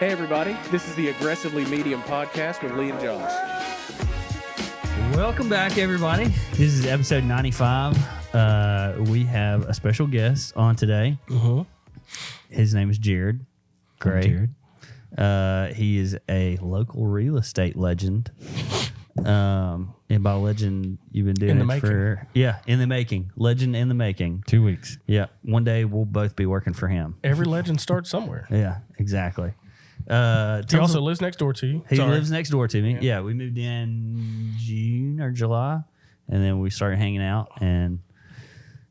Hey everybody, this is the Aggressively Medium podcast with Lee and Josh. Welcome back, everybody. This is episode 95. We have a special guest on today. His name is Jared Gray. He is a local real estate legend. And by legend, you've been doing it for... Yeah, in the making. Legend in the making. 2 weeks. Yeah. One day, we'll both be working for him. Every legend starts somewhere. Yeah, exactly. He also lives next door to you. He lives next door to me. Yeah, we moved in June or July, and then we started hanging out, and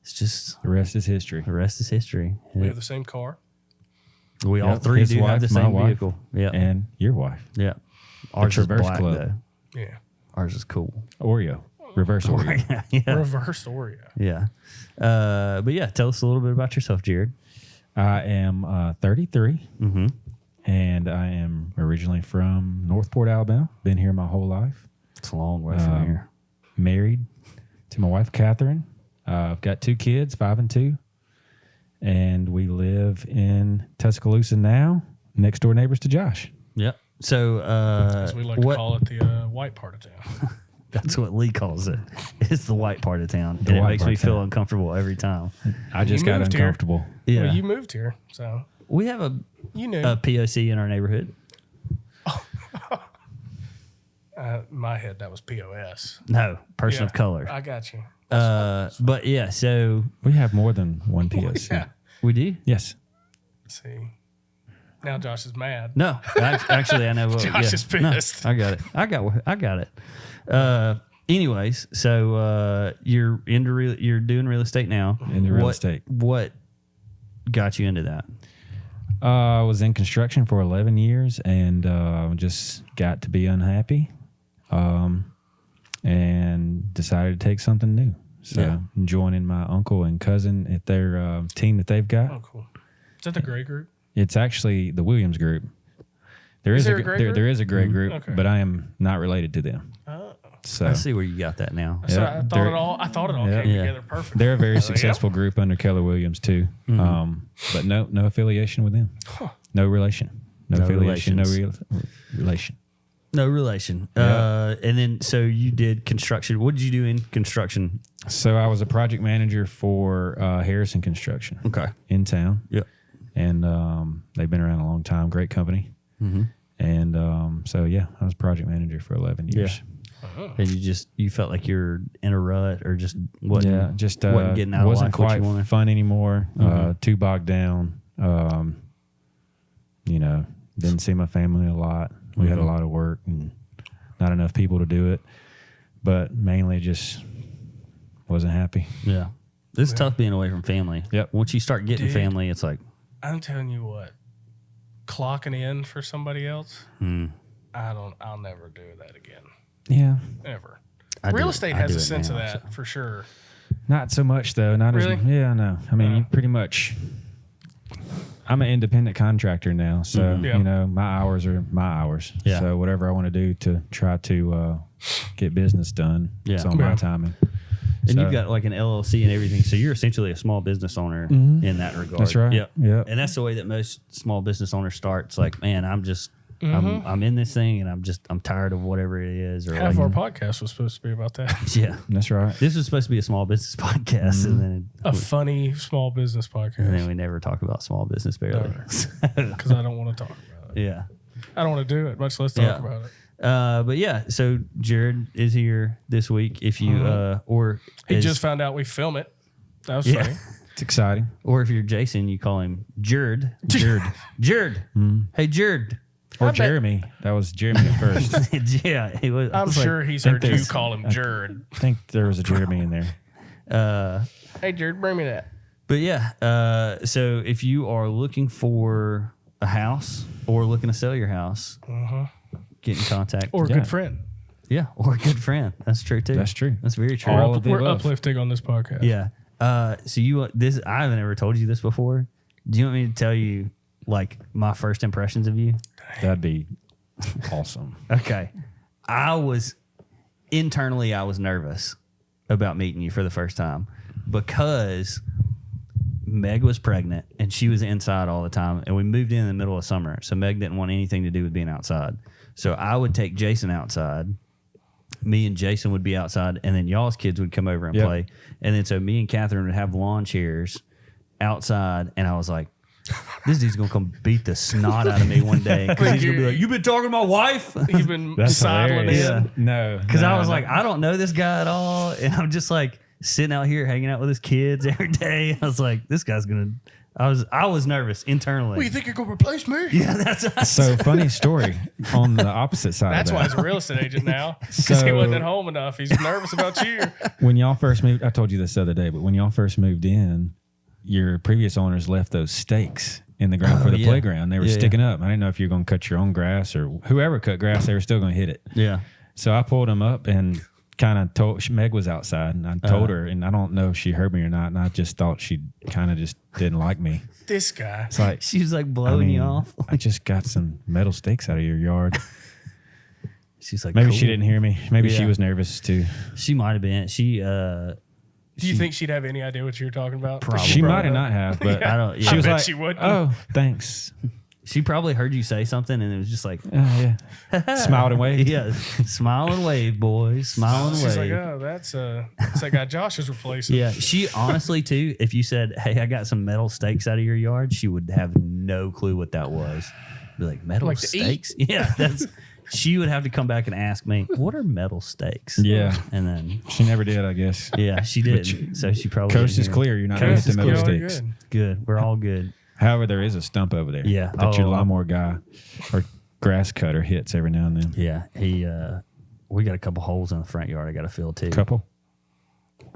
it's just... The rest is history. The rest is history. We have the same car. We all three do have the same vehicle. Yeah. And your wife. Yeah. Ours is black, club. though. Yeah. Ours is cool. Oreo. Reverse Oreo. Yeah. Reverse Oreo. Yeah. But yeah, tell us a little bit about yourself, Jared. I am 33, and I am originally from Northport, Alabama. Been here my whole life. It's a long way from here. Married to my wife, Catherine. I've got 2 kids, 5 and 2. And we live in Tuscaloosa now, next door neighbors to Josh. Yep. So, as we like to call it, the white part of town. That's what Lee calls it. It's the white part of town. And it makes me feel uncomfortable every time. I just got uncomfortable. Yeah. Well, you moved here, so. We have a POC in our neighborhood. My head, that was POS. No, person of color. I got you. But yeah, so We have more than one POC. Yeah. we do? Yes. Let's see. Now Josh is mad. No, actually, I know what. Josh is pissed. No, I got it. I got it. Anyways, so you're you're doing real estate now. Into real estate. What got you into that? I was in construction for 11 years and just got to be unhappy and decided to take something new. So joining my uncle and cousin at their team that they've got. Oh, cool. Is that the Gray Group? It's actually the Williams Group. There is a Gray Group, but I am not related to them. Oh. So I see where you got that now. So I thought it all came together perfect. They're a very successful group under Keller Williams too, but no affiliation with them. Huh. No relation, no affiliation, relation. No relation. Yeah. And then, so you did construction. What did you do in construction? So I was a project manager for Harrison Construction. Okay. In town. Yep. And they've been around a long time. Great company. And so yeah, I was project manager for 11 years. Yeah. And you felt like you're in a rut, or just wasn't getting out of wasn't life what quite you wanted? fun anymore. Too bogged down. Didn't see my family a lot. We had a lot of work and not enough people to do it, but mainly just wasn't happy. Yeah. It's tough being away from family. Yep. Once you start getting family, it's like, I'm telling you what, clocking in for somebody else, I'll never do that again. Yeah. Ever. Real estate has a sense of that, for sure. Not so much, though. Not really? Yeah, no. I mean, you pretty much... I'm an independent contractor now, so, my hours are my hours. Yeah. So whatever I want to do to try to get business done, it's on my timing. And you've got like an LLC and everything, so you're essentially a small business owner in that regard. That's right. Yeah. And that's the way that most small business owners start. It's like, man, I'm just... I'm in this thing, and I'm tired of whatever it is. Or half our podcast was supposed to be about that. Yeah, that's right. This was supposed to be a small business podcast, and then a funny small business podcast. And then we never talk about small business barely, because I don't want to talk about it. Yeah, I don't want to do it, much less talk about it. But yeah, so Jared is here this week. If you he just found out we film it. That was funny. It's exciting. Or if you're Jason, you call him Jared. Hey, Jared. Or Jeremy. That was Jeremy at first. Yeah, he was. I'm sure he's heard you call him Jared. I think there was a Jeremy in there. Hey, Jared, bring me that. But yeah, so if you are looking for a house or looking to sell your house, get in contact. Or a good friend. Yeah, or a good friend. That's true too. That's true. That's very true. We're uplifting on this podcast. Yeah. So I haven't ever told you this before. Do you want me to tell you like my first impressions of you? That'd be awesome. Okay. I was nervous about meeting you for the first time because Meg was pregnant and she was inside all the time, and we moved in the middle of summer, so Meg didn't want anything to do with being outside. So I would take Jason outside. Me and Jason would be outside, and then y'all's kids would come over and play. And then so me and Catherine would have lawn chairs outside, and I was like, this dude's gonna come beat the snot out of me one day because he's gonna be like, "You been talking to my wife?" You've been That's sidling hilarious. in. No, Because I was no. like, I don't know this guy at all, and I'm just like sitting out here hanging out with his kids every day. I was like, this guy's gonna. I was nervous internally. Well, you think you're gonna replace me? Yeah, that's So funny story on the opposite side. That's of why that. he's a real estate agent now, because he So- wasn't at home enough. He's nervous about you. When y'all first moved, I told you this the other day, but when y'all first moved in, your previous owners left those stakes in the ground for the playground. They were sticking up. I didn't know if you were going to cut your own grass or whoever cut grass, they were still going to hit it. Yeah. So I pulled them up and kind of told, Meg was outside, and I told her, and I don't know if she heard me or not, and I just thought she kind of just didn't like me. This guy. It's like, She was like blowing you off. I just got some metal stakes out of your yard. She's like, Maybe cool. she didn't hear me. Maybe she Yeah. was nervous too. She might have been. Do you think she'd have any idea what you're talking about? Probably. She might have not have, but I don't. Yeah. she was bet like, she wouldn't. "Oh, thanks." She probably heard you say something, and it was just like, Oh, yeah. Smiled and waved. yeah, smile and wave, boys, smile and She's wave. like, oh, that's that guy Josh is replacing. Yeah, she honestly too. If you said, "Hey, I got some metal stakes out of your yard," she would have no clue what that was. Be like, metal Like to stakes? Yeah, that's. She would have to come back and ask me, "What are metal stakes?" Yeah. and then She never did, I guess. yeah, she did. So she probably Coast is didn't hear. clear. You're not going to Coast hit the is metal clear. stakes. Good, we're all good. However, there is a stump over there. Yeah. That your Oh. lawnmower guy or grass cutter hits every now and then. Yeah, he. We got a couple holes in the front yard. I got to fill too. Couple.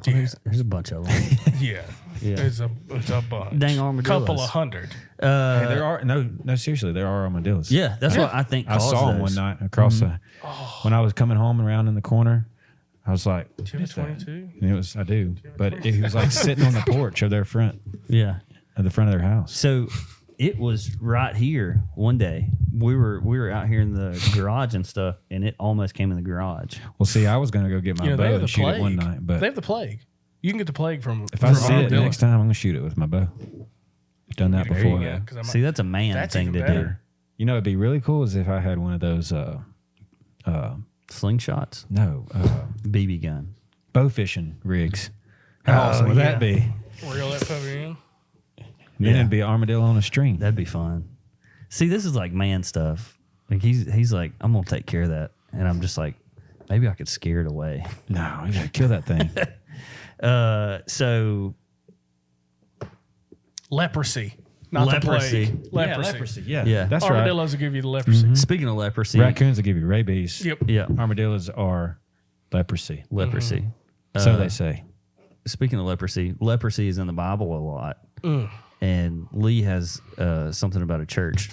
Yeah. There's a bunch of them. Yeah. Yeah. It's a bunch. Dang armadillos. Couple of hundred. Hey, there are no seriously, there are armadillos. Yeah, that's what I think. I saw them one night across the. When I was coming home around in the corner, I was like, Do you have a 22? and it was I do, but he was like sitting on the porch of their front, Yeah. of the front of their house. So it was right here one day. We were out here in the garage and stuff, and it almost came in the garage. Well, see, I was going to go get my You know, they bow have the and shoot plague. it one night, but They have the plague. You can get the plague from. if I from see it armadillo. next time, I'm going to shoot it with my bow. Done that There before. you go, 'cause I'm See, that's a man That's thing even to better. You know, it'd be really cool is if I had one of those, do. Slingshots, BB gun. bow fishing rigs. How awesome would that be? reel that puppy in. Then it'd be an armadillo on a string. That'd be fun. See, this is like man stuff. Like he's like, I'm gonna take care of that, and I'm just like, maybe I could scare it away. No, you gotta kill that thing. So Leprosy, not Leprosy. the plague. Leprosy. Yeah, Yeah. that's right. Armadillos will give you the leprosy. speaking of leprosy, Raccoons will give you rabies. Yep. yeah, Armadillos are leprosy. leprosy. So they say. Speaking of leprosy is in the Bible a lot. And Lee has something about a church.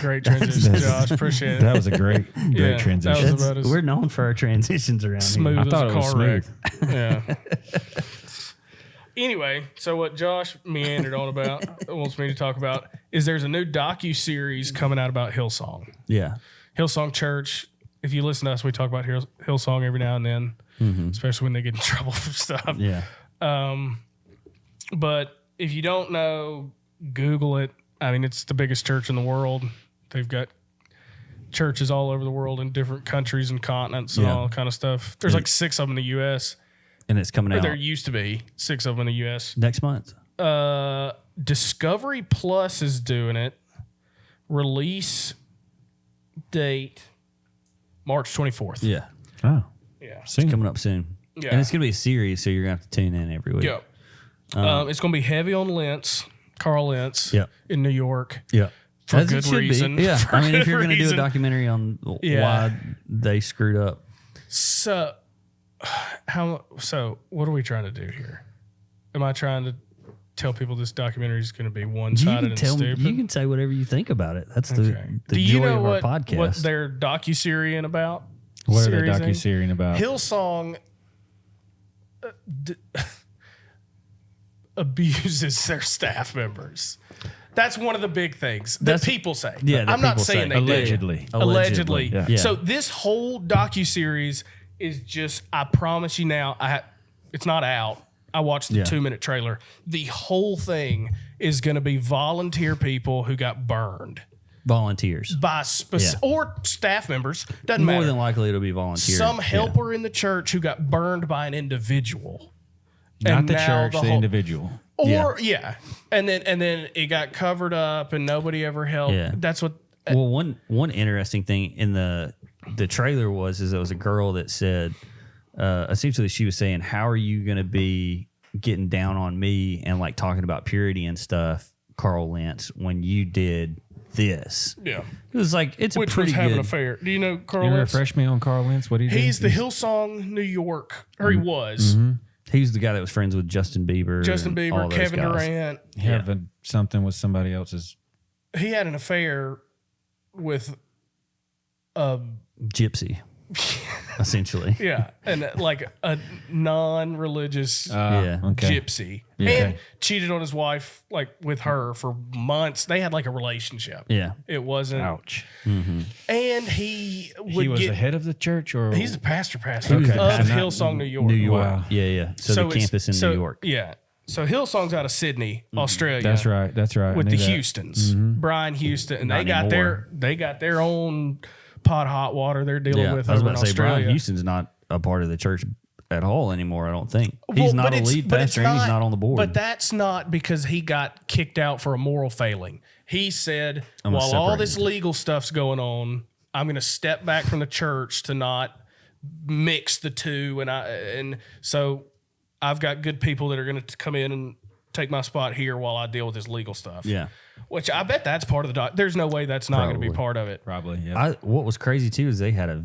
Great transition, Josh. Appreciate it. That was a great Yeah, transition. that was about as We're known for our transitions around smooth here. I thought as it a was car wreck. smooth. Yeah. Anyway, so what Josh meandered on about, wants me to talk about, is there's a new docu-series coming out about Hillsong. Yeah. Hillsong Church. If you listen to us, we talk about Hillsong every now and then, especially when they get in trouble for stuff. Yeah. But if you don't know, Google it. I mean, it's the biggest church in the world. They've got churches all over the world in different countries and continents and Yeah. all kind of stuff. There's like 6 of them in the U.S. And it's coming Or out there used to be 6 of them in the U.S. next month. Discovery Plus is doing it. Release date March 24th. Yeah. Oh, Yeah. soon. Coming up soon. Yeah. And it's going to be a series, so you're going to have to tune in every week. Yep. It's going to be heavy on Lentz, Carl Lentz Yep. in New York. Yeah. For As it good should be. reason. Yeah. For I mean, if good you're going to do a reason. documentary on Yeah. why they screwed up. So, what are we trying to do here? Am I trying to tell people this documentary is going to be You one-sided can and tell me, stupid? you can say whatever you think about it. That's the Do you joy know of what, our podcast. what their docu-series about? What are they Series docu-series about? Hillsong abuses their staff members. That's one of the big things that That's- people say. yeah, that I'm not people saying say. they do. Allegedly. Allegedly. Yeah. Yeah. So this whole docu-series is just, I promise you now, it's not out. I watched the 2-minute trailer. The whole thing is going to be volunteer people who got burned. Volunteers. By or staff members. Doesn't matter. More than likely it'll be volunteers. Some helper in the church who got burned by an individual. Not the church, the individual. Or, And then it got covered up and nobody ever helped. Yeah. That's what... Well, one interesting thing in the trailer was there was a girl that said, essentially she was saying, how are you going to be getting down on me and like talking about purity and stuff, Carl Lentz, when you did this? Yeah. It was like, it's Which a pretty was having good... a fair. Do you know Carl You Lentz? refresh me on Carl Lentz. What do you do? He's the Hillsong, New York, or he was. Mm-hmm. He was the guy that was friends with Justin Bieber. and all those Kevin guys. Durant. Having something with somebody else's. He had an affair with Gypsy, essentially. Yeah, and like a non-religious Okay. gypsy, Yeah. and cheated on his wife like with her for months. They had like a relationship. Yeah. It wasn't. Ouch. And he would He was get. the head of the church, or He's the pastor He was of the pastor. Hillsong, New York. New York. Wow. Yeah. So the it's- campus in New York. Yeah. So Hillsong's out of Sydney, Australia. That's right. That's right. With I the knew that. Houstons, Brian Houston, and Not they got their own pot of hot water they're dealing Yeah. with I was over about in to say, Brian Australia. Houston's not a part of the church at all anymore, I don't think. He's not but a it's- lead but it's pastor and he's not on the board. But that's not because he got kicked out for a moral failing. He said, I'm gonna while all separate this it. legal stuff's going on, I'm going to step back from the church to not mix the two. And so I've got good people that are going to come in and take my spot here while I deal with this legal stuff. Yeah. Which I bet that's part of the doc. There's no way that's not going to be Probably. part of it. Probably. Yeah. What was crazy too is they had a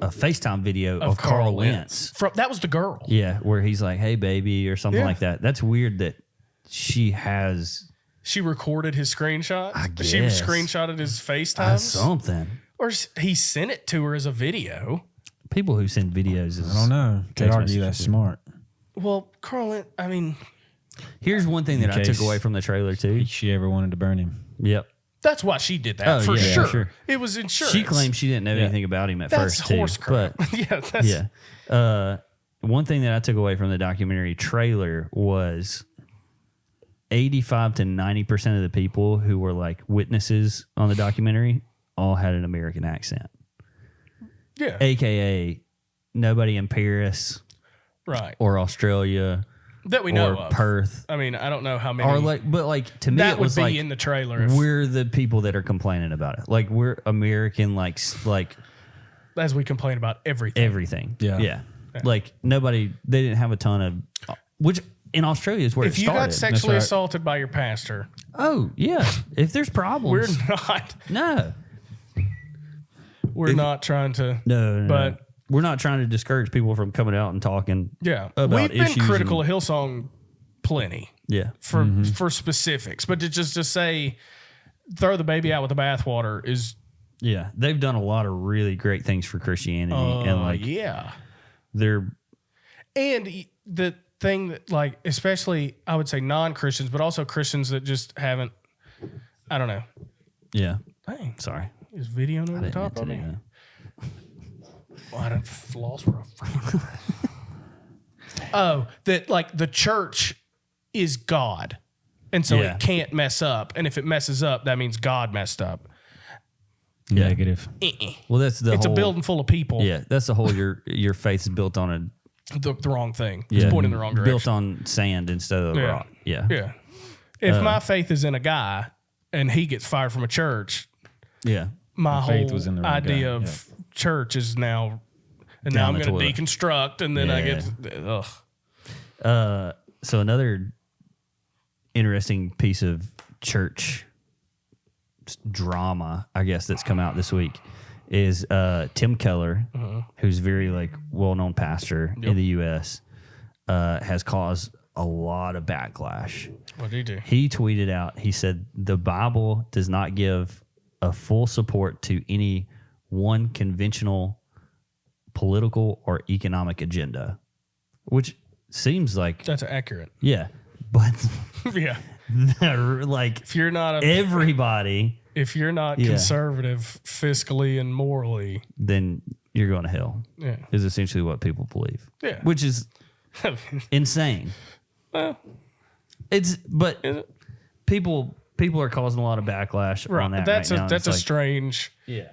FaceTime video of Carl Lentz. That was the girl. Yeah, where he's like, "Hey, baby," or something Yeah. like that. That's weird that she has She recorded his screenshots. I She guess. screenshotted his FaceTime. something. Or he sent it to her as a video. People who send videos is I don't know. Could Text argue that's messages. smart. Well, Carl, I mean, Here's one thing that I case- took away from the trailer too. If she ever wanted to burn him. Yep. that's why she did that Oh, for yeah, sure. sure. It was insurance. She claimed she didn't know anything about him at that's first too. horse crap. But Yeah, that's, yeah. One thing that I took away from the documentary trailer was 85 to 90% of the people who were like witnesses on the documentary all had an American accent. yeah, AKA nobody in Paris right. or Australia That we know or of. Perth. I mean, I don't know how many. Or like, but like to me, that it would was be like in the trailer. If, we're the people that are complaining about it. Like we're American, like as we complain about everything. everything. Yeah. Yeah. Like nobody, they didn't have a ton of, which in Australia is where If it you started. got sexually right. assaulted by your pastor, Oh yeah. If there's problems, we're not. no, We're not trying to. no, But we're not trying to discourage people from coming out and talking. yeah, About we've been issues critical of Hillsong plenty Yeah. for specifics, but to just say throw the baby out with the bathwater is Yeah. They've done a lot of really great things for Christianity, and like yeah. they're And the thing that, like, especially I would say non-Christians, but also Christians that just haven't, I don't know. yeah. Dang, Sorry, is video over I the didn't top of mean to me? do Well, I done lost where Oh, that like the church is God. And so Yeah. it can't mess up. And if it messes up, that means God messed up. Yeah. Negative. Well, that's the It's whole, a building full of people. Yeah, that's the whole your faith is built on The wrong thing. Yeah. It's pointing in the wrong direction. built on sand instead of Yeah. rock. Yeah. Yeah. If my faith is in a guy and he gets fired from a church, Yeah. my faith whole was in the wrong idea guy. of church is now, and Down now I'm the going to toilet. deconstruct, and then I Yeah. get, ugh. So another interesting piece of church drama, I guess, that's come out this week is Tim Keller, who's very like well-known pastor in the U.S., has caused a lot of backlash. What do you do? He tweeted out, he said, the Bible does not give a full support to any one conventional political or economic agenda, which seems like, That's accurate. yeah, but Yeah. like If you're not everybody, Yeah. conservative fiscally and morally, then you're going to hell, yeah. is essentially what people believe. Yeah. Which is, Insane. Well, But is it? people are causing a lot of backlash on that That's right now. that's a It's like, strange. yeah.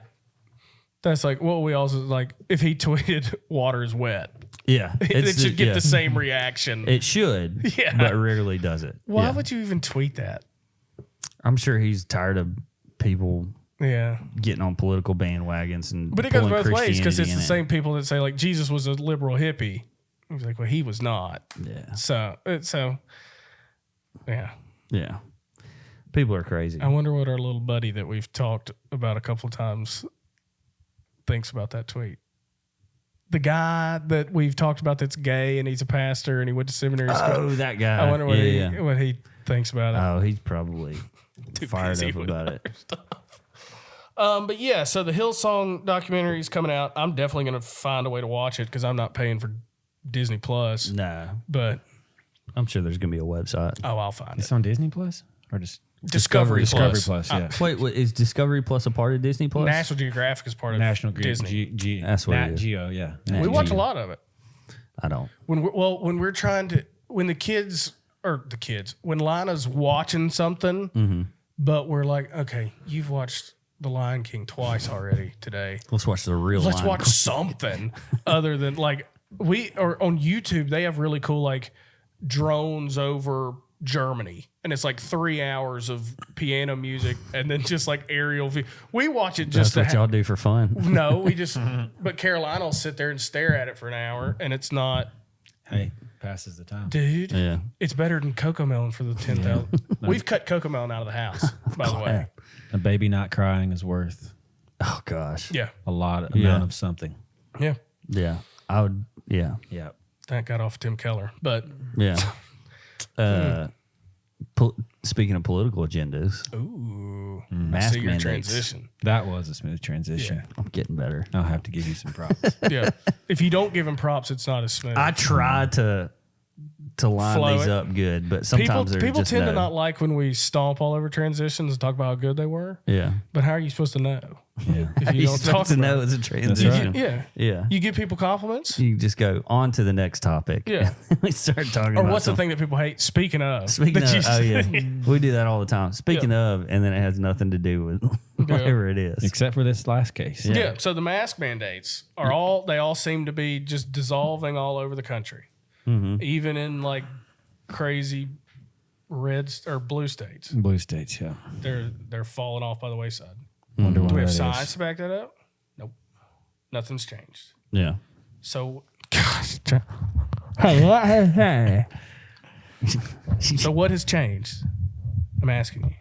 That's like what we also like. If he tweeted "water is wet," Yeah. it should get the same reaction. It should, Yeah. but rarely does it. Why Yeah. would you even tweet that? I'm sure he's tired of people Yeah, getting on political bandwagons and but it goes pulling both ways because it's Christianity the in same people that say like Jesus was a liberal hippie. He's like, well, he was not. Yeah. So yeah. Yeah. People are crazy. I wonder what our little buddy that we've talked about a couple of times thinks about that tweet. The guy that we've talked about that's gay and he's a pastor and he went to seminary school. Oh, that guy. I wonder what he thinks about it. Oh, he's probably Too fired busy up with about other it. stuff. But yeah, so the Hillsong documentary is coming out. I'm definitely going to find a way to watch it because I'm not paying for Disney Plus. No, But I'm sure there's going to be a website. I'll find It's it. on Disney Plus or just Discovery Plus. Yeah. Wait, is Discovery Plus a part of Disney Plus? National Geographic is part of National Disney. That's what Nat it is. Geo, yeah. Nat We watch a Geo. lot of it. I don't. When Lana's watching something, but we're like, okay, you've watched The Lion King twice already today. Let's watch the real. Let's Lion watch King. something other than like on YouTube. They have really cool like drones over Germany, and it's like 3 hours of piano music and then just like aerial view. We watch it just That's what y'all do for fun. No, we just. But Carolina will sit there and stare at it for an hour, and it's not. Hey, passes the time. Dude, Yeah. it's better than Cocoa Melon for the 10,000. We've cut Cocoa Melon out of the house, by the way. A baby not crying is worth Oh gosh. Yeah, amount of something. yeah. Yeah. I would. Yeah. Yeah. That got off Tim Keller, but Yeah. Speaking of political agendas, ooh, I mask see your mandates. transition. That was a smooth transition. I'm getting better. I'll have to give you some props. Yeah, if you don't give him props, it's not as smooth. I try to line Flow these it. up good, but people sometimes people just tend to no. not like when we stomp all over transitions and talk about how good they were. Yeah. But how are you supposed to know Yeah. if you You're don't supposed talk to about know it? it's a transition. Yeah, Yeah. you give people compliments. You just go on to the next topic. Yeah. We start talking Or about what's the something. thing that people hate? Speaking of, Speaking that of, you oh say. yeah, we do that all the time. Speaking of, and then it has nothing to do with whatever it is. Except for this last case. Yeah. So the mask mandates are all seem to be just dissolving all over the country, even in like crazy red or blue states. Blue states, yeah. They're falling off by the wayside. Wonder why Do we have that is. science to back that up? Nope. Nothing's changed. Yeah. So, so what has changed? I'm asking you.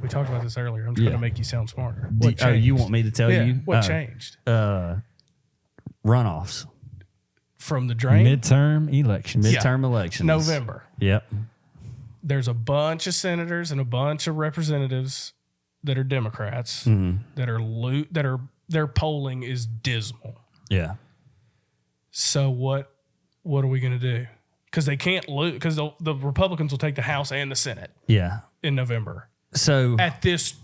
We talked about this earlier. I'm trying to make you sound smarter. What Oh, you changed? want me to tell Yeah. you? What changed? Runoffs. From the drain? Midterm elections. Midterm elections. November. Yep. There's a bunch of senators and a bunch of representatives that are Democrats that are their polling is dismal. Yeah. So what are we going to do? Because they can't lose. Because the Republicans will take the House and the Senate Yeah. in November So at this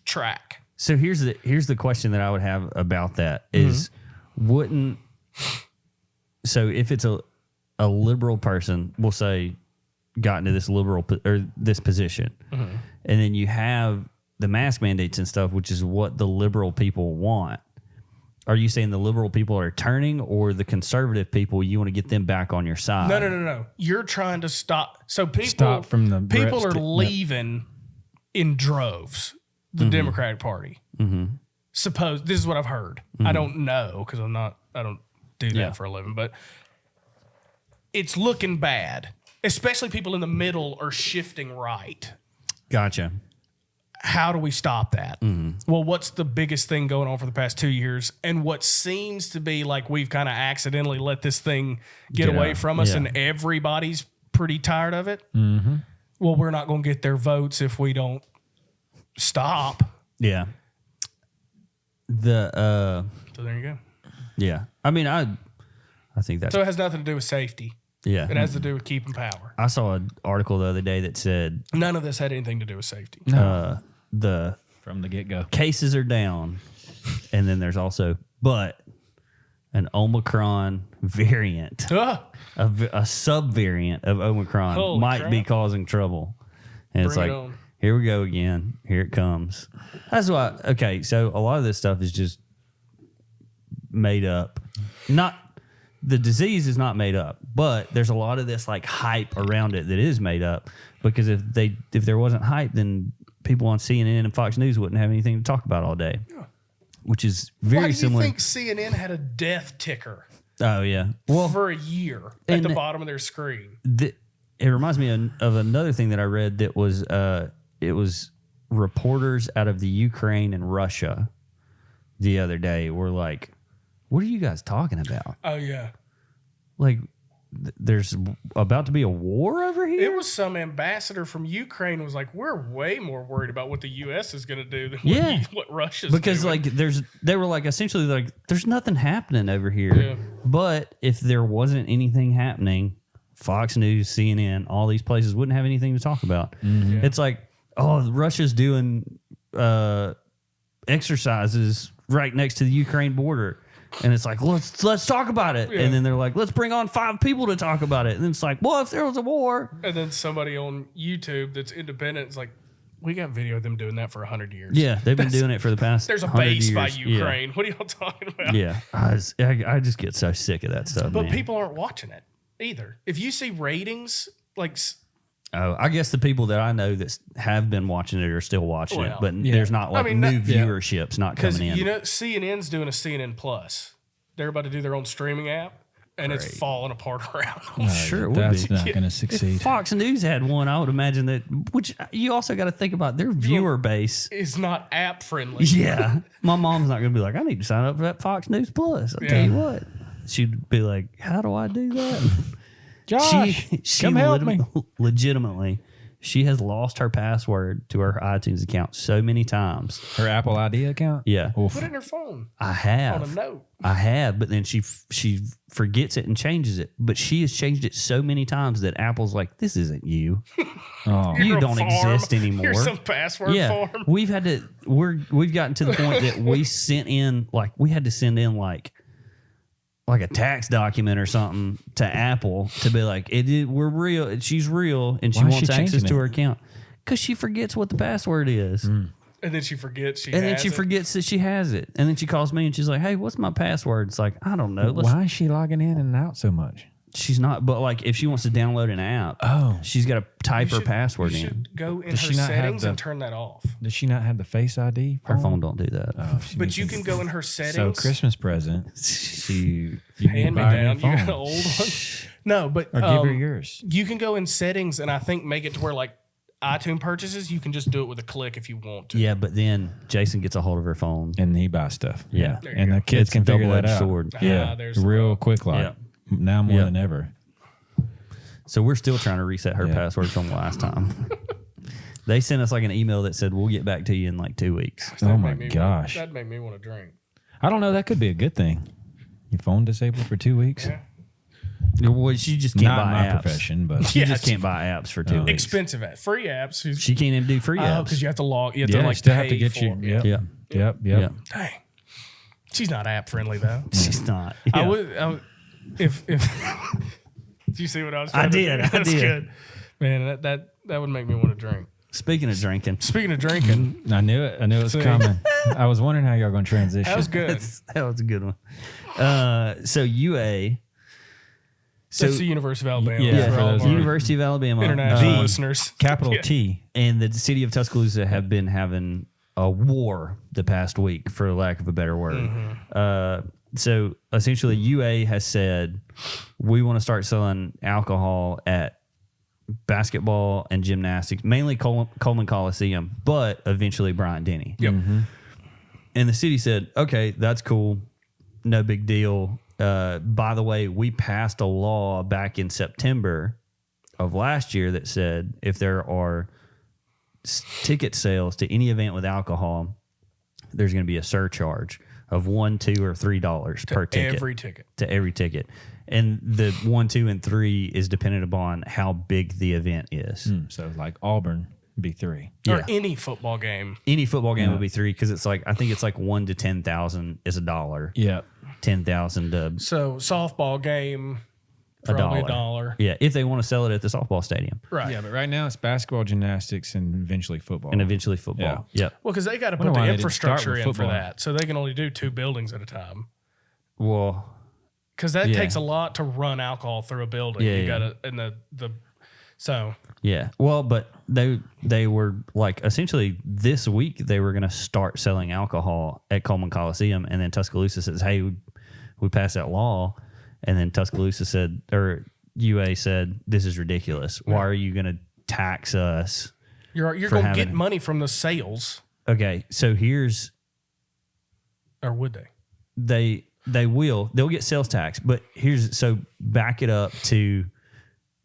track. So here's the question that I would have about that is so if it's a liberal person, we'll say, got into this this position, and then you have the mask mandates and stuff, which is what the liberal people want. Are you saying the liberal people are turning, or the conservative people, you want to get them back on your side? No. You're trying to stop. So people Stop from the people are rest- leaving in droves. The Democratic Party. Suppose this is what I've heard. I don't know because I don't do that for a living, but it's looking bad. Especially people in the middle are shifting right. Gotcha. How do we stop that? Well, what's the biggest thing going on for the past 2 years? And what seems to be like we've kind of accidentally let this thing get away out. from us, Yeah. and everybody's pretty tired of it. Well, we're not going to get their votes if we don't stop. Yeah. So there you go. Yeah. I mean, I think that's So it has nothing to do with safety. yeah. It has to do with keeping power. I saw an article the other day that said None of this had anything to do with safety. the From the get-go. cases are down, and then there's also, but an Omicron variant, a subvariant of Omicron Holy might crap. be causing trouble. And it's Bring it like, on. here we go again. Here it comes. That's why, okay, so a lot of this stuff is just made up. The disease is not made up, but there's a lot of this like hype around it that is made up, because if there wasn't hype, then people on CNN and Fox News wouldn't have anything to talk about all day, which is very similar. Why do you think CNN had a death ticker Oh yeah, well, for a year at the bottom of their screen? It reminds me of another thing that I read that was it was reporters out of the Ukraine and Russia the other day were like, what are you guys talking about? Oh yeah, like there's about to be a war over here? it was some ambassador from Ukraine was like, we're way more worried about what the U.S. is going to do than what Russia's because doing. like they were like essentially like there's nothing happening over here. Yeah. But if there wasn't anything happening, Fox News, CNN, all these places wouldn't have anything to talk about. Yeah. It's like, oh, Russia's doing exercises right next to the Ukraine border. And it's like, let's talk about it. Yeah. And then they're like, let's bring on 5 people to talk about it. And it's like, well, if there was a war. And then somebody on YouTube that's independent is like, we got video of them doing that for 100 years. Yeah, they've been doing it for the past There's a 100 base by years. Ukraine. What are y'all talking about? Yeah, I just get so sick of that stuff, But man. people aren't watching it either. If you see ratings, like, Oh, I guess the people that I know that have been watching it are still watching it, but there's not like new viewerships not because, coming in. you know, CNN's doing a CNN Plus. They're about to do their own streaming app, and it's falling apart around them. Sure it would That's be. not going to If succeed. Fox News had one, I would imagine that, which you also got to think about their viewer base. It's not app friendly. Yeah. My mom's not going to be like, I need to sign up for that Fox News Plus. I'll tell you what. She'd be like, how do I do that? Josh, come help me. Legitimately, she has lost her password to her iTunes account so many times. Her Apple ID account? Yeah. Oof. Put it in her phone I have. on a note. I have, but then she forgets it and changes it. But she has changed it so many times that Apple's like, this isn't you. Oh. You You're a don't farm. exist anymore. Here's some password Yeah, form. we've gotten to the point that we had to send in like a tax document or something to Apple to be like, we're real. She's real, and she Why is wants she access changing to it? her account because she forgets what the password is. And then she forgets she And then has she it. forgets that she has it. And then she calls me and she's like, hey, what's my password? It's like, I don't know. Why is she logging in and out so much? She's not, but like if she wants to download an app, she's got to type her password You in. should go in Does her she not have settings and the- turn that off. Does she not have the Face ID? Her phone don't do that. Oh, she But needs you to- can go in her So settings. Christmas present. She, You need to Hand me buy a down. new You got phone. an old one. No, but Or give her yours. you can go in settings and I think make it to where like iTunes purchases, you can just do it with a click if you want to. yeah, but then Jason gets a hold of her phone. And he buys stuff. Yeah. There you And go. the kids It's can a figure that double-edged out. sword. Yeah. There's the Real rub. quick like. Yeah. Now more Yeah. than ever. So we're still trying to reset her Yeah. password from last time. They sent us like an email that said, we'll get back to you in like 2 weeks. Oh my That'd make me gosh. That'd make me want to drink. I don't know. That could be a good thing. Your phone disabled for 2 weeks? Yeah. Well, she just can't Not in buy my apps. profession, but She Yeah, just can't buy apps for 2 weeks. Expensive app. Free apps. She can't even do free apps. because you have to log. You have yeah, to you like still pay have to get for you. it. Yep. Yeah. Yep. Yeah. Dang. She's not app friendly though. She's not. I Yeah. would if did you see what I was trying I to did, do? I That's did. good. Man, that would make me want to drink. Speaking of drinking, Speaking of drinking, I knew it. I knew it was See. coming. I was wondering how y'all going to transition. that was good. that was a good one. So UA. So That's the University of Alabama. Yeah, for for all of those our University of Alabama. international listeners. Capital Yeah. T. And the city of Tuscaloosa have been having a war the past week, for lack of a better word. So essentially, UA has said, we want to start selling alcohol at basketball and gymnastics, mainly Coleman Coliseum, but eventually Bryant-Denny. Yep. And the city said, okay, that's cool. No big deal. By the way, we passed a law back in September of last year that said if there are ticket sales to any event with alcohol, there's going to be a surcharge of $1, $2, or $3 per ticket. To every ticket. And the 1, 2, and 3 is dependent upon how big the event is. So like Auburn would be 3. Or any football game. Any football game would be 3 because it's like, I think it's like 1 to 10,000 is $1. Yep. $10,000 to So softball game, probably $1. Yeah, if they want to sell it at the softball stadium. Right. Yeah, but right now it's basketball, gymnastics, and eventually football. And eventually football. Yeah. Yep. Well, because they got to Wonder put why the they didn't start infrastructure with in for football. that. So they can only do 2 buildings at a time. Well, Because that Yeah. takes a lot to run alcohol through a building. Yeah, You yeah. got to, and so yeah. Well, but they were like essentially this week they were going to start selling alcohol at Coleman Coliseum, and then Tuscaloosa says, "Hey, we passed that law," and then Tuscaloosa said, or UA said, "This is ridiculous. Why are you going to tax us?" you're For going to get having- money from the sales, Okay, so here's or would they? they'll get sales tax, but so back it up to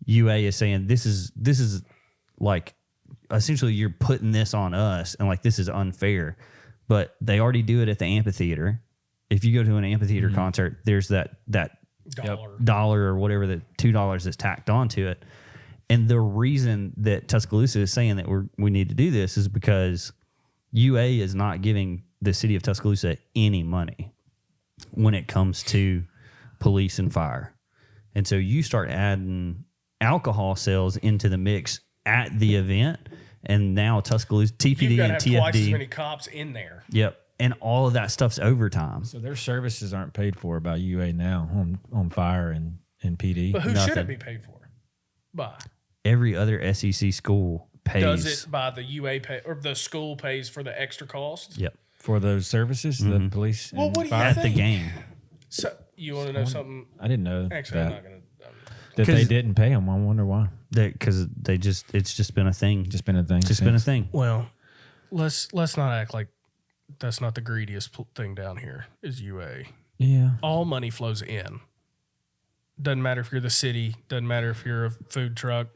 UA is saying this is like essentially you're putting this on us and like this is unfair, but they already do it at the amphitheater. If you go to an amphitheater concert, there's that dollar or whatever, the $2 that's tacked onto it. And the reason that Tuscaloosa is saying that we need to do this is because UA is not giving the city of Tuscaloosa any money when it comes to police and fire. And so you start adding alcohol sales into the mix at the event, and now Tuscaloosa, TPD You've got and to have twice as TFD. many cops in there. Yep. And all of that stuff's overtime. So their services aren't paid for by UA now on fire and PD. But who should Nothing. it be paid for? By? Every other SEC school pays. Does it by the UA pay, or the school pays for the extra cost? Yep. For those services, the police. Well, and what do you fire? At the think? game. So you want to know something? I didn't know Actually, I'm that, not going to. that they 'Cause- didn't pay them. I wonder why. Because it's just been a thing. Just been a thing. It's been a since. thing. Well, let's not act like that's not the greediest thing down here. Is UA? Yeah. All money flows in. Doesn't matter if you're the city. Doesn't matter if you're a food truck.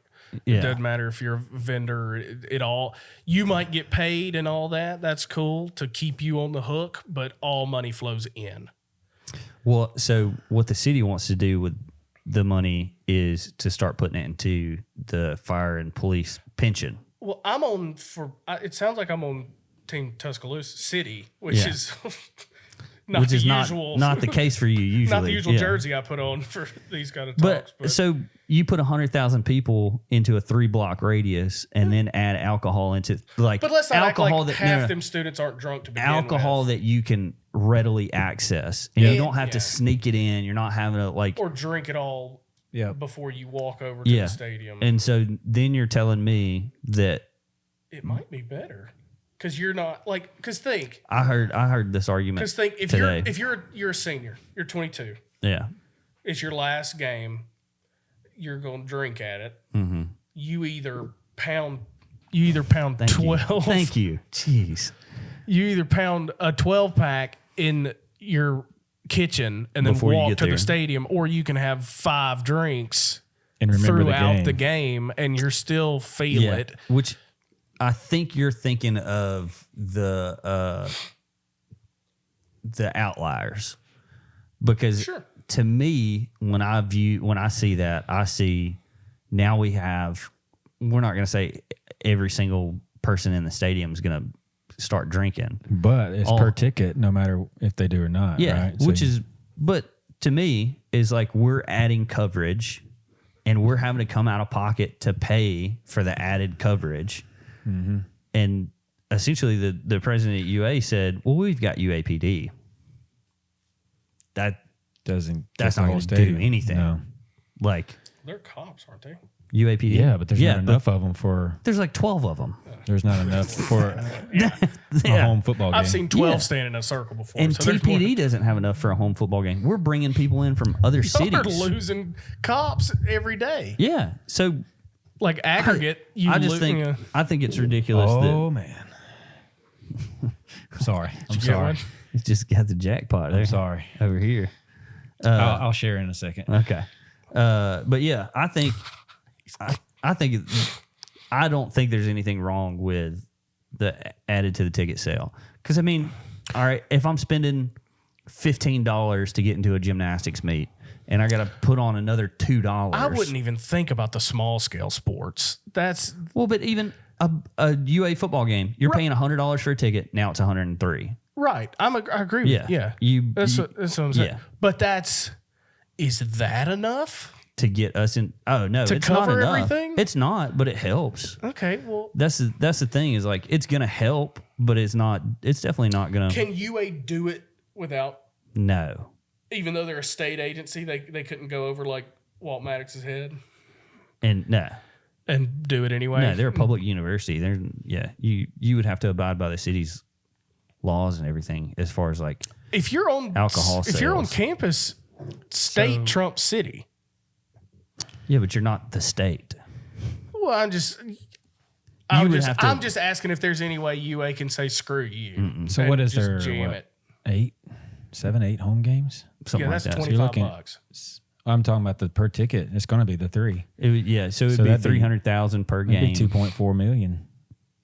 Yeah. It doesn't matter if you're a vendor. It all, you might get paid and all that. That's cool to keep you on the hook, but all money flows in. Well, so what the city wants to do with the money is to start putting it into the fire and police pension. Well, it sounds like I'm on Team Tuscaloosa City, which Yeah. is not Which the is usual, not the case for you usually. not the usual Yeah. jersey I put on for these kind of talks. But so you put 100,000 people into a 3-block radius and then add alcohol into like But let's not alcohol act like that half them students aren't drunk to begin alcohol with. that you can readily access and you don't have to sneak it in. You're not having to like Or drink it all Yeah. before you walk over to yeah. the stadium. And so then you're telling me that It might be better because you're not like, because think I heard this argument if today. you're a senior, you're 22, Yeah. it's your last game, you're going to drink at it. Mm-hmm. You either pound 12. Thank you. Jeez. You either pound a 12 pack in your kitchen and then Before you walk get to there. the stadium, or you can have 5 drinks And remember throughout the game. and you're still feel it. Which I think you're thinking of the outliers, because Sure. to me, when I see that, I see now we're not going to say every single person in the stadium is going to start drinking. But it's per ticket, no matter if they do or not. Yeah, right? But to me, is like we're adding coverage and we're having to come out of pocket to pay for the added coverage. Mm-hmm. And essentially the president at UA said, well, we've got UAPD. That's that's not the whole going to do stadium. anything. No. Like They're cops, aren't they? UAPD. Yeah, but there's not enough of them for. There's like 12 of them. There's not enough for a home football game. I've seen 12 Yeah. standing in a circle before. And so there's more. TPD doesn't have enough for a home football game. We're bringing people in from other Y'all are cities. losing cops every day. Yeah. So Like aggregate, I think it's ridiculous Oh man. Sorry. I'm sorry. that you just got the jackpot there. I'm sorry. Over here. I'll share in a second. Okay. But yeah, I think I don't think there's anything wrong with the added to the ticket sale. Because I mean, all right, if I'm spending $15 to get into a gymnastics meet and I got to put on another $2, I wouldn't even think about the small scale sports. That's Well, but even a UA football game, you're paying $100 for a ticket. Now it's $103. Right. I agree with Yeah. you. Yeah. That's what I'm saying. Yeah. But is that enough? To get us in. Oh no, To it's cover not enough. everything? It's not, but it helps. Okay, well. That's the thing is like it's gonna help, but it's not. It's definitely not gonna. Can UA do it without? No. Even though they're a state agency, they couldn't go over like Walt Maddox's head And no. and do it anyway. No, they're a public university. You would have to abide by the city's laws and everything as far as like if you're on alcohol if you're on sales. campus, state trumps city. Yeah, but you're not the state. Well, I'm just asking if there's any way UA can say screw you. So and what is just there? Jam What, it. 8 home games? Something Yeah, like that's that. $25. I'm talking about the per ticket. It's going to be the 3. So it would be that'd be- 300,000 per game. It'd be 2.4 million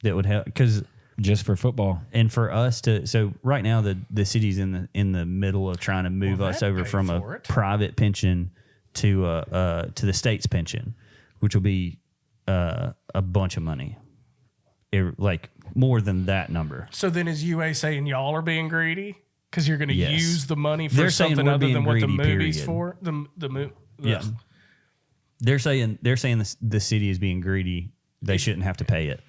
That would help because just for football. and for us to so right now the city's in the middle of trying to move Well, us that'd over pay from for a it. private pension to the state's pension, which will be a bunch of money, like more than that number. So then is UA saying y'all are being greedy because you're going to Yes. use the money for They're saying something we're other being than what the greedy, movie's period. for? Yeah, they're saying the city is being greedy. They shouldn't have to pay it.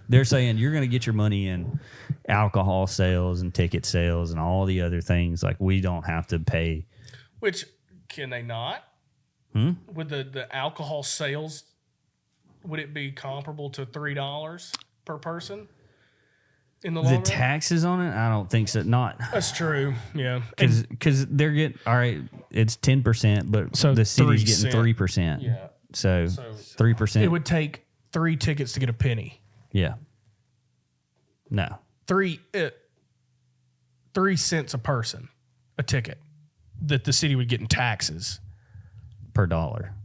They're saying you're going to get your money in alcohol sales and ticket sales and all the other things. Like we don't have to pay. Which can they not? With the alcohol sales, would it be comparable to $3 per person in the long The run? taxes on it, I don't think so. Not That's true. Yeah. because they're getting all right. It's 10%, but So the city's 3 getting cent. 3%. Yeah. So So 3%. it would take 3 tickets to get a penny. Yeah. No. 3 cents a person, a ticket that the city would get in taxes. Per dollar.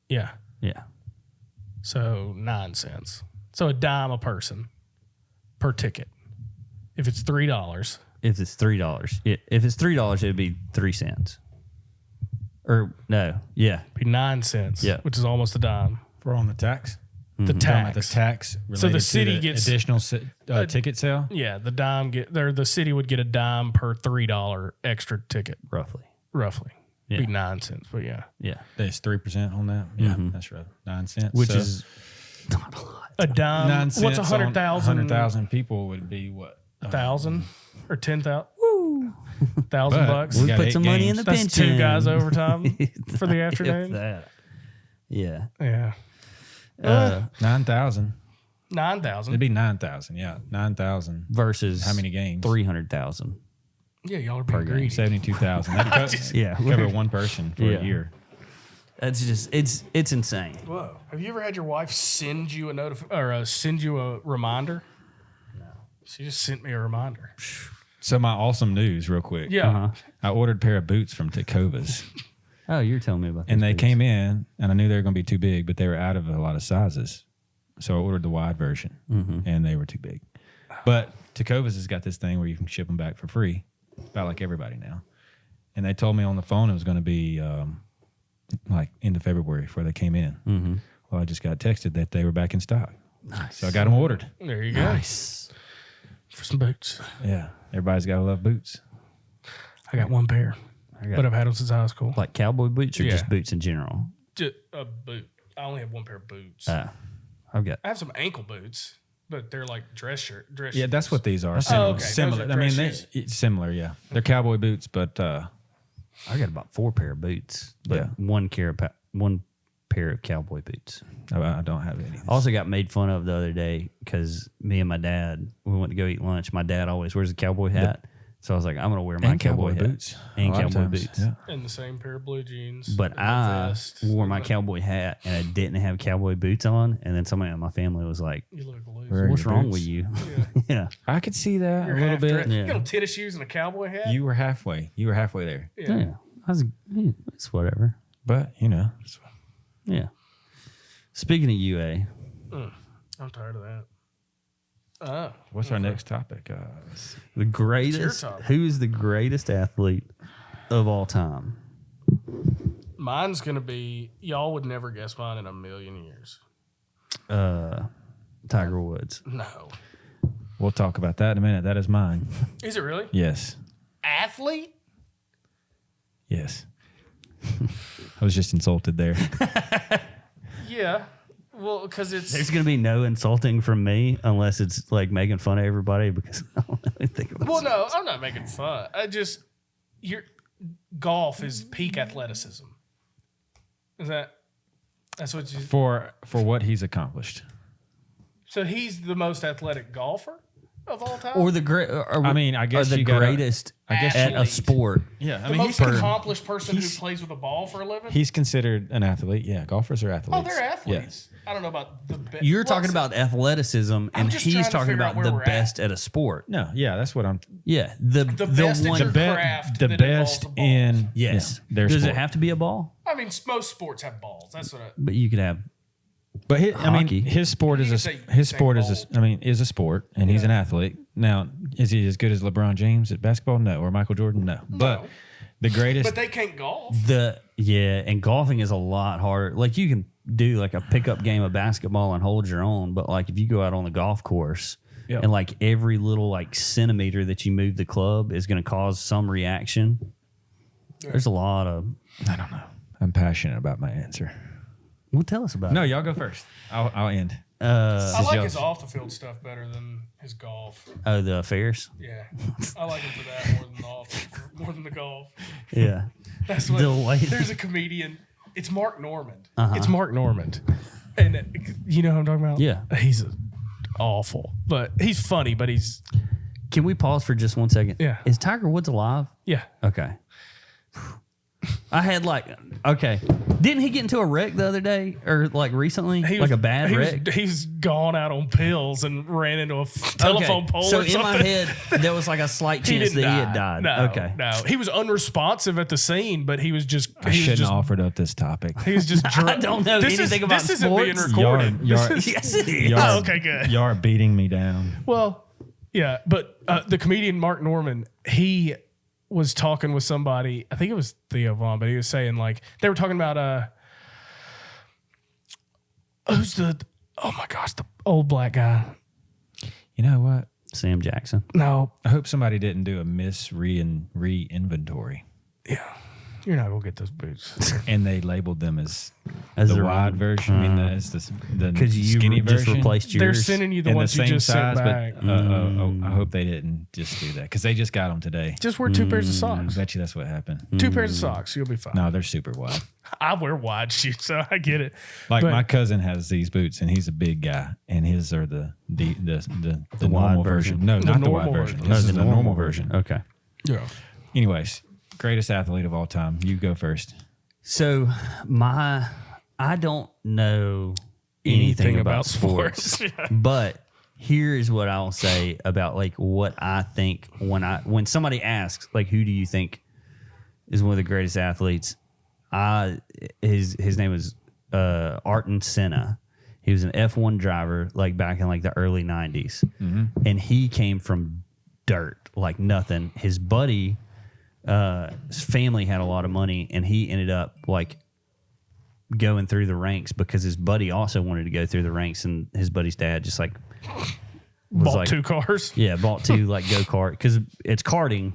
Yeah. Yeah. So 9 cents. So a dime a person per ticket. If it's $3, If it's $3, if it's $3, it'd be 3 cents. Or no, yeah, it'd be 9 cents. Yeah. Which is almost a dime. We're on the tax. The Talking about tax. the tax related So the to city the gets- additional ticket sale. Yeah, the city would get a dime per $3 extra ticket, roughly. roughly. Yeah. Be 9 cents, but yeah. Yeah, There's 3% on that. Yeah, that's right. 9 cents. which So is not a lot. A dime. 9 What's cents. 100,000? 100,000 people would be what? 1,000 or 10,000? Woo! $1,000. We We got put 8 some money in games. the That's pension. 2 guys overtime for the If afternoon. that. Yeah. Yeah. 9,000. 9,000. It'd be 9,000. Yeah, 9,000. Versus How many games? 300,000. Yeah, y'all are being game. greedy. 72,000. That'd Yeah, cover one person for Yeah. a year. That's just it's insane. Whoa. Have you ever had your wife send you send you a reminder? No. She just sent me a reminder. So my awesome news, real quick. Yeah. I ordered a pair of boots from Tecovas, Oh, you're telling me about and these they boots. came in, and I knew they were going to be too big, but they were out of a lot of sizes. So I ordered the wide version, and they were too big. But Tecovas has got this thing where you can ship them back for free, about like everybody now. And they told me on the phone it was going to be like end of February before they came in. Well, I just got texted that they were back in stock. Nice. So I got them ordered. There you go. Nice. For some boots. Yeah, everybody's got to love boots. I got one pair, I got but I've had them since high school. like cowboy boots or Yeah. just boots in general. Just a boot. I only have one pair of boots. I've got I have some ankle boots, but they're like dress Yeah, shoes. that's what these are. Oh, okay. Similar. Those are I mean, dress it's similar. Yeah, they're cowboy boots, but I got about 4 pair of boots, but Yeah. one pair of cowboy boots. I don't have any. I also got made fun of the other day because me and my dad, we went to go eat lunch. My dad always wears a cowboy hat. So I was like, I'm going to wear my And cowboy, cowboy hat boots. and A lot of cowboy times, boots. yeah. And the same pair of blue jeans. But and the I vest. wore my And the- cowboy hat and I didn't have cowboy boots on. And then somebody in my family was like, You look loose. Where- what's your wrong boots? with you? Yeah. Yeah. I could see that You're a little half bit. dressed. Yeah. You got on tennis shoes and a cowboy hat? You were halfway. You were halfway there. Yeah. I was, it's whatever. But, Yeah. Speaking of UA, I'm tired of that. what's our next topic? the greatest, topic. who is the greatest athlete of all time? Mine's going to be, y'all would never guess mine in a million years. Tiger Woods. No. We'll talk about that in a minute. That is mine. Is it really? Yes. Athlete? Yes. I was just insulted there. Yeah. Well, because it's... There's going to be no insulting from me unless it's like making fun of everybody because I don't really think about it. Well, no, I'm not making fun. Golf is peak athleticism. That's what you... For what he's accomplished. So he's the most athletic golfer of all time? Or the great... I guess the you gotta- greatest at a sport. Yeah, the most accomplished person who plays with a ball for a living? He's considered an athlete. Yeah, golfers are athletes. Oh, they're athletes. I don't know about the best. You're talking about athleticism, and just trying he's to talking figure out about where the we're best at a sport. No, yeah, that's what I'm... Yeah. The best one... at your craft the that best involves a ball. in... Yes. Yeah, their Does sport. it have to be a ball? I mean, most sports have balls. That's what But you could have... But Hockey. his sport is is a sport, and he's an athlete. Now, is he as good as LeBron James at basketball? No. Or Michael Jordan? No. But the greatest... But they can't golf. And golfing is a lot harder. Like you can do like a pickup game of basketball and hold your own, but like if you go out on the golf course and like every little like centimeter that you move the club is going to cause some reaction. There's a lot of... I don't know. I'm passionate about my answer. Well, tell us about it. No, y'all go first. I'll end. I like yours. his off the field stuff better than his golf. Oh, the affairs? Yeah, I like him for that more than the golf. Yeah. That's what. The way- There's a comedian. It's Mark Normand. It's Mark Normand, and you know who I'm talking about? Yeah. He's awful, but he's funny. But he's Can we pause for just 1 second? Yeah. Is Tiger Woods alive? yeah. Okay. I had didn't he get into a wreck the other day or like recently? A bad wreck? He's gone out on pills and ran into a telephone pole So or something. in my head, there was like a slight chance that he had died. No, okay. no. He was unresponsive at the scene, but he was just... I shouldn't have offered up this topic. He was just drunk. I don't know anything about This isn't being sports. recorded. Yes, it is. Oh, okay, good. Y'all are beating me down. Well, yeah, but the comedian Mark Normand, he was talking with somebody, I think it was Theo Vaughn, but he was saying like, they were talking about, who's the old black guy. You know what? Sam Jackson. No. I hope somebody didn't do a re-inventory. Yeah. You're not going to get those boots. And they labeled them as As the the wide wrong- version. I mean, as the Because you skinny just version. replaced yours. They're sending you the And ones you just sent back. but I hope they didn't just do that because they just got them today. Just wear 2 pairs of I socks. bet you that's what happened. 2 pairs of socks. You'll be fine. No, they're super wide. I wear wide shoes, so I get it. Like But- my cousin has these boots, and he's a big guy, and his are the normal wide version. version. No, not the normal wide version. version. This is the normal version. Okay. Yeah. Anyways, greatest athlete of all time. You go first. So I don't know anything about sports, but here is what I'll say about like what I think when somebody asks like who do you think is one of the greatest athletes? His name is Ayrton Senna. He was an F1 driver like back in like the early 90s, and he came from dirt like nothing. His buddy. His family had a lot of money, and he ended up like going through the ranks because his buddy also wanted to go through the ranks, and his buddy's dad just like was Bought like 2 cars. yeah, bought 2 like go-kart because it's karting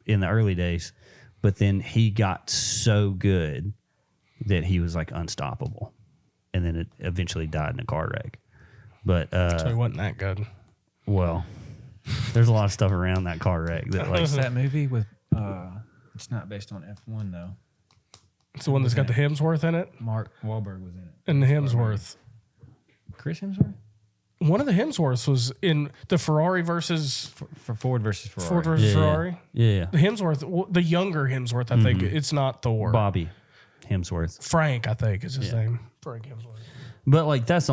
in the early days, but then he got so good that he was like unstoppable, and then it eventually died in a car wreck. But So he wasn't that good. well, there's a lot of stuff around that car wreck that like What's that movie with? It's not based on F1 though. It's the one that's got the Hemsworth in it. Mark Wahlberg was in it. And the Hemsworth. Chris Hemsworth One of the Hemsworths was in the Ferrari versus for Ford versus Ferrari. Ford versus Ferrari. yeah. The Hemsworth, the younger Hemsworth, I think. It's not Thor. Bobby Hemsworth. Frank, I think, is his name. Frank Hemsworth. But like that's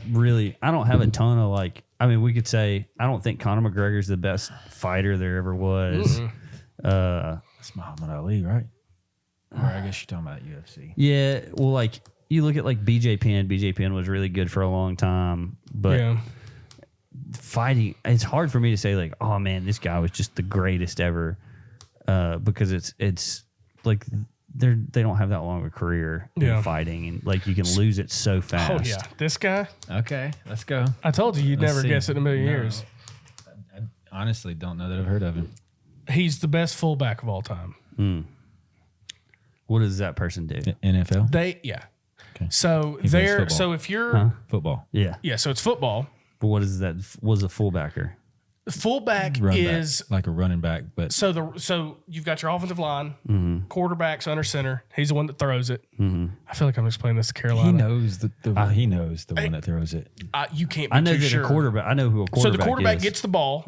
really I don't have a ton of like I mean we could say I don't think Conor McGregor's the best fighter there ever was. That's Muhammad Ali, right? Or I guess you're talking about UFC. Yeah, well like you look at like BJ Penn. BJ Penn was really good for a long time, but Yeah. fighting it's hard for me to say like oh man this guy was just the greatest ever because it's like they don't have that long of a career in fighting and like you can lose it so fast. Oh, yeah. This guy, Okay, let's go. I told you you'd Let's never see. guess it in a million No. years. honestly don't know that I've heard of him. He's the best fullback of all time. What does that person do? NFL? Okay. So plays football. so if you're Football. Yeah. yeah, so it's football. But what is that? What is a fullbacker? Fullback Run is back, like a running back, but so you've got your offensive line, quarterback's under center. He's the one that throws it. I feel like I'm explaining this to Carolina. he knows he knows the one that throws it. You can't. Be I know too that sure. a quarterback. I know who a quarterback So the quarterback is. gets the ball.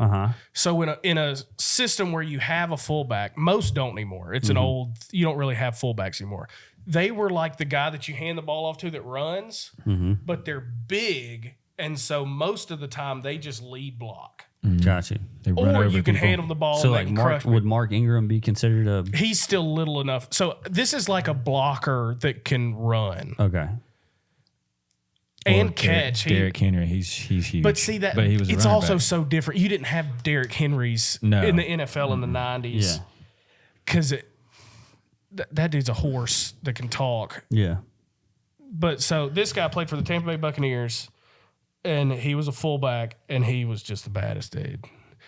So in a system where you have a fullback, most don't anymore. It's an old. You don't really have fullbacks anymore. They were like the guy that you hand the ball off to that runs, but they're big, and so most of the time they just lead block. Got you. They run Or over you can people. hand them the ball So and like they can crush would Mark Ingram be considered a? He's still little enough. So this is like a blocker that can run Okay. and Or catch. Derrick Henry, he's huge. But see that he was a it's running also back. so different. You didn't have Derrick Henrys No. in the NFL in the 90s. Yeah. Because that dude's a horse that can talk. Yeah. But so this guy played for the Tampa Bay Buccaneers, and he was a fullback, and he was just the baddest dude.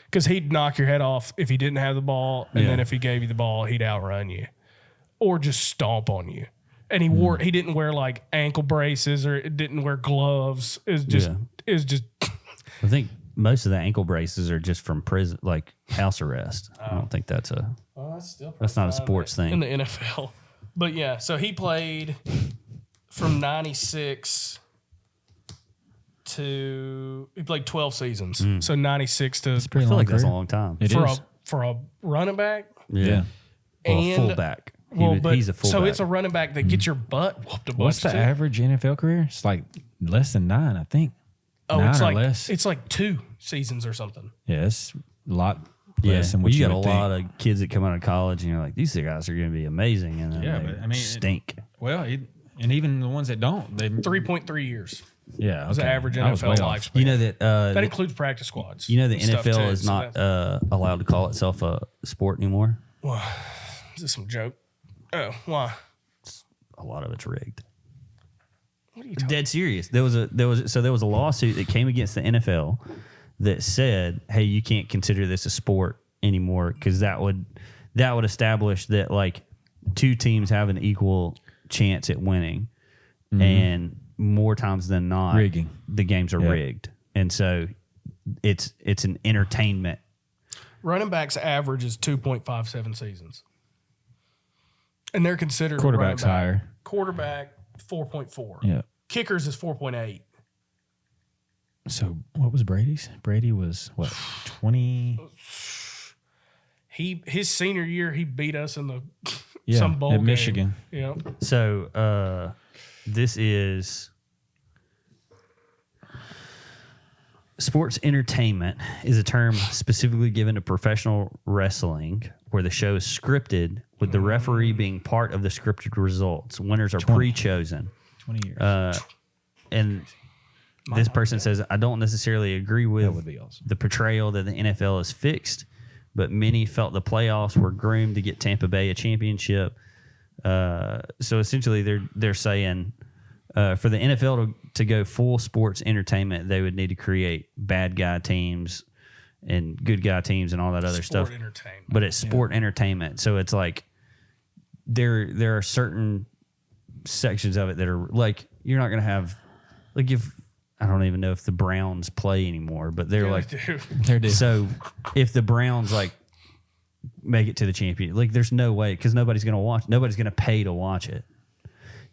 Because he'd knock your head off if he didn't have the ball, and then if he gave you the ball, he'd outrun you, or just stomp on you. And he didn't wear like ankle braces or didn't wear gloves. It was just. I think most of the ankle braces are just from prison, like house arrest. I don't think that's a. Well, That's not a sports thing. in the NFL. But yeah, so he played from 96 to he played 12 seasons. So 96 to I feel like that's a long time. It for is. a running back. Yeah. Well, a And- fullback. He's a fullback. So it's a running back that gets your butt whooped a bunch. What's the too. average NFL career? It's like less than 9, I think. Oh, 9 it's or like less. it's like 2 seasons or something. Yeah, it's a lot yeah. less than what you you got a would lot think. of kids that come out of college, and you're like, these guys are going to be amazing, and then Yeah, they but, I mean, stink. Well, and even the ones that don't, they 3.3 years yeah, was the average I was way NFL off. lifespan. You know that that includes practice squads. you know the and stuff, NFL too, is so not that's- allowed to call itself a sport anymore. Is this some joke? Oh, why? A lot of it's rigged. What are you talking? Dead serious. There was a lawsuit that came against the NFL that said, "Hey, you can't consider this a sport anymore because that would establish that like 2 teams have an equal chance at winning, and more times than not, Rigging. the games are rigged, and so it's an entertainment." Running backs average is 2.57 seasons. And they're considered Quarterback's running back. higher. Quarterback 4.4. Yeah. Kickers is 4.8. So what was Brady's? Brady was what, 20? His senior year he beat us in the Yeah, some bowl at game. Michigan. Yeah. So this is sports entertainment is a term specifically given to professional wrestling where the show is scripted with the referee being part of the scripted results. Winners are pre-chosen. 20 years. And this person says, I don't necessarily agree that with would be awesome. the portrayal that the NFL is fixed, but many felt the playoffs were groomed to get Tampa Bay a championship. So essentially, they're saying for the NFL to go full sports entertainment, they would need to create bad guy teams and good guy teams and all that other stuff. Sport entertainment. But it's sport entertainment, so it's like there are certain sections of it that are like you're not gonna have like if I don't even know if the Browns play anymore, but they're like Dude. There it is. so if the Browns like make it to the champion, like there's no way because nobody's gonna pay to watch it.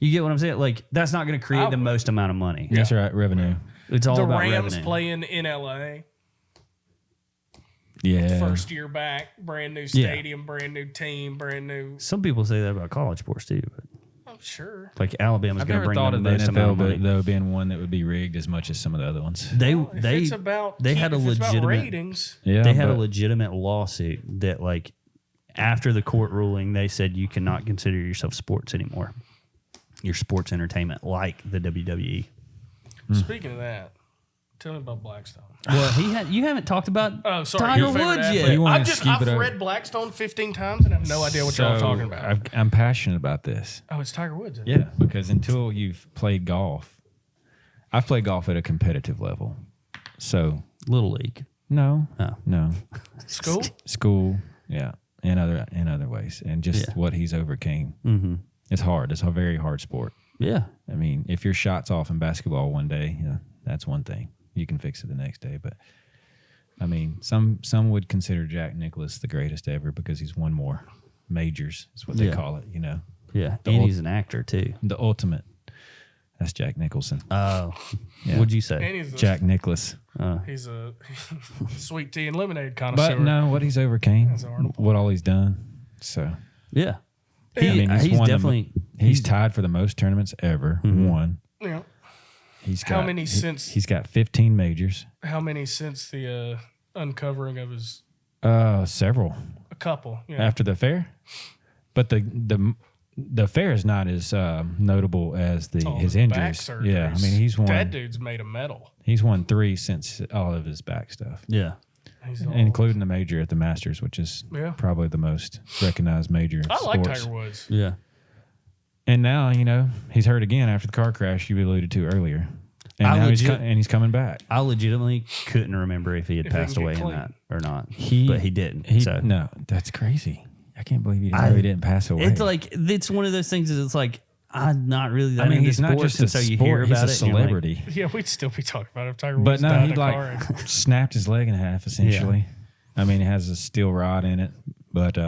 You get what I'm saying? Like that's not gonna create the most amount of money. That's right, revenue. It's all The about Rams revenue. playing in LA. Yeah. First year back, brand new stadium, brand new team, brand new. Some people say that about college sports too, but I'm sure. like Alabama's I've gonna never bring thought the of the most amount NFL, of money. but though being one that would be rigged as much as some of the other ones. They If it's about they had a if it's about legitimate ratings. Yeah, they had a but legitimate lawsuit that like after the court ruling they said you cannot consider yourself sports anymore. You're sports entertainment like the WWE. Speaking of that, tell me about Blackstone. Well, you haven't talked about Oh, sorry, Tiger your favorite Woods athlete. yet. You wanna I've skip it over? read Blackstone 15 times and have no idea what y'all are talking about. I'm passionate about this. Oh, it's Tiger Woods. Isn't it? Yeah, because until you've played golf, I've played golf at a competitive level. So Little League. No. Oh. No. School? Yeah. In other ways. And just what he's overcame. Mm-hmm. It's hard. It's a very hard sport. Yeah. I mean, if your shot's off in basketball one day, that's one thing. You can fix it the next day. But I mean, some would consider Jack Nicklaus the greatest ever because he's won more majors, is what they call it, Yeah. And he's an actor too. The ultimate. That's Jack Nicholson. Oh. Yeah. What'd you say? And he's Jack Nicklaus. he's a sweet tea and lemonade connoisseur. But no, what he's overcame, That's Arnold. what all he's done. So Yeah. he's won definitely he's tied for the most tournaments ever. Won. Yeah. He's got How many since? He's got 15 majors. How many since the uncovering of his? Several A couple. Yeah. after the fair, but the fair is not as notable as his back injuries. surgeries. Yeah, I mean he's won. That dude's made a medal. He's won 3 since all of his back stuff, Yeah. He's old. including the major at the Masters, which is probably the most recognized major. Of I like sports. Tiger Woods. Yeah. And now, he's hurt again after the car crash you alluded to earlier. And now he's coming back. I legitimately couldn't remember if he had If he passed can get away in clean. that or not. But he didn't. No, that's crazy. I can't believe he didn't pass away. It's like, it's one of those things that it's like, I'm not really that I mean, into he's not sports, just a and so you sport, hear he's about a it. and you're like, celebrity. Yeah, we'd still be talking about if Tiger But Woods no, died he in a car. And, snapped his leg in half, essentially. I mean, it has a steel rod in it. But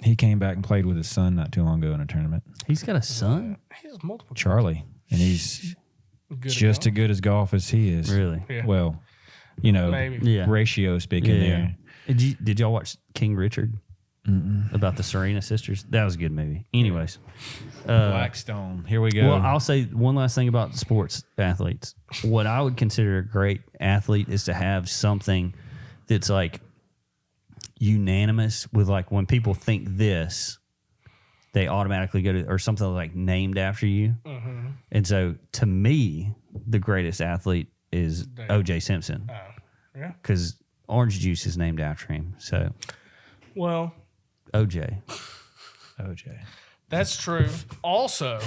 he came back and played with his son not too long ago in a tournament. He's got a son? he has multiple. Charlie. And he's Good just as good as golf as he is. Really? Yeah. Well, Maybe. Yeah. ratio speaking there. Did y'all watch King Richard? About the Serena sisters? That was a good movie. Anyways. Blackstone. Here we go. Well, I'll say one last thing about sports athletes. What I would consider a great athlete is to have something that's like unanimous with, like, when people think this, they automatically go to, or something like named after you. Mm-hmm. And so to me, the greatest athlete is O.J. Simpson Yeah. because orange juice is named after him. So Well, O.J. OJ. that's true. Also,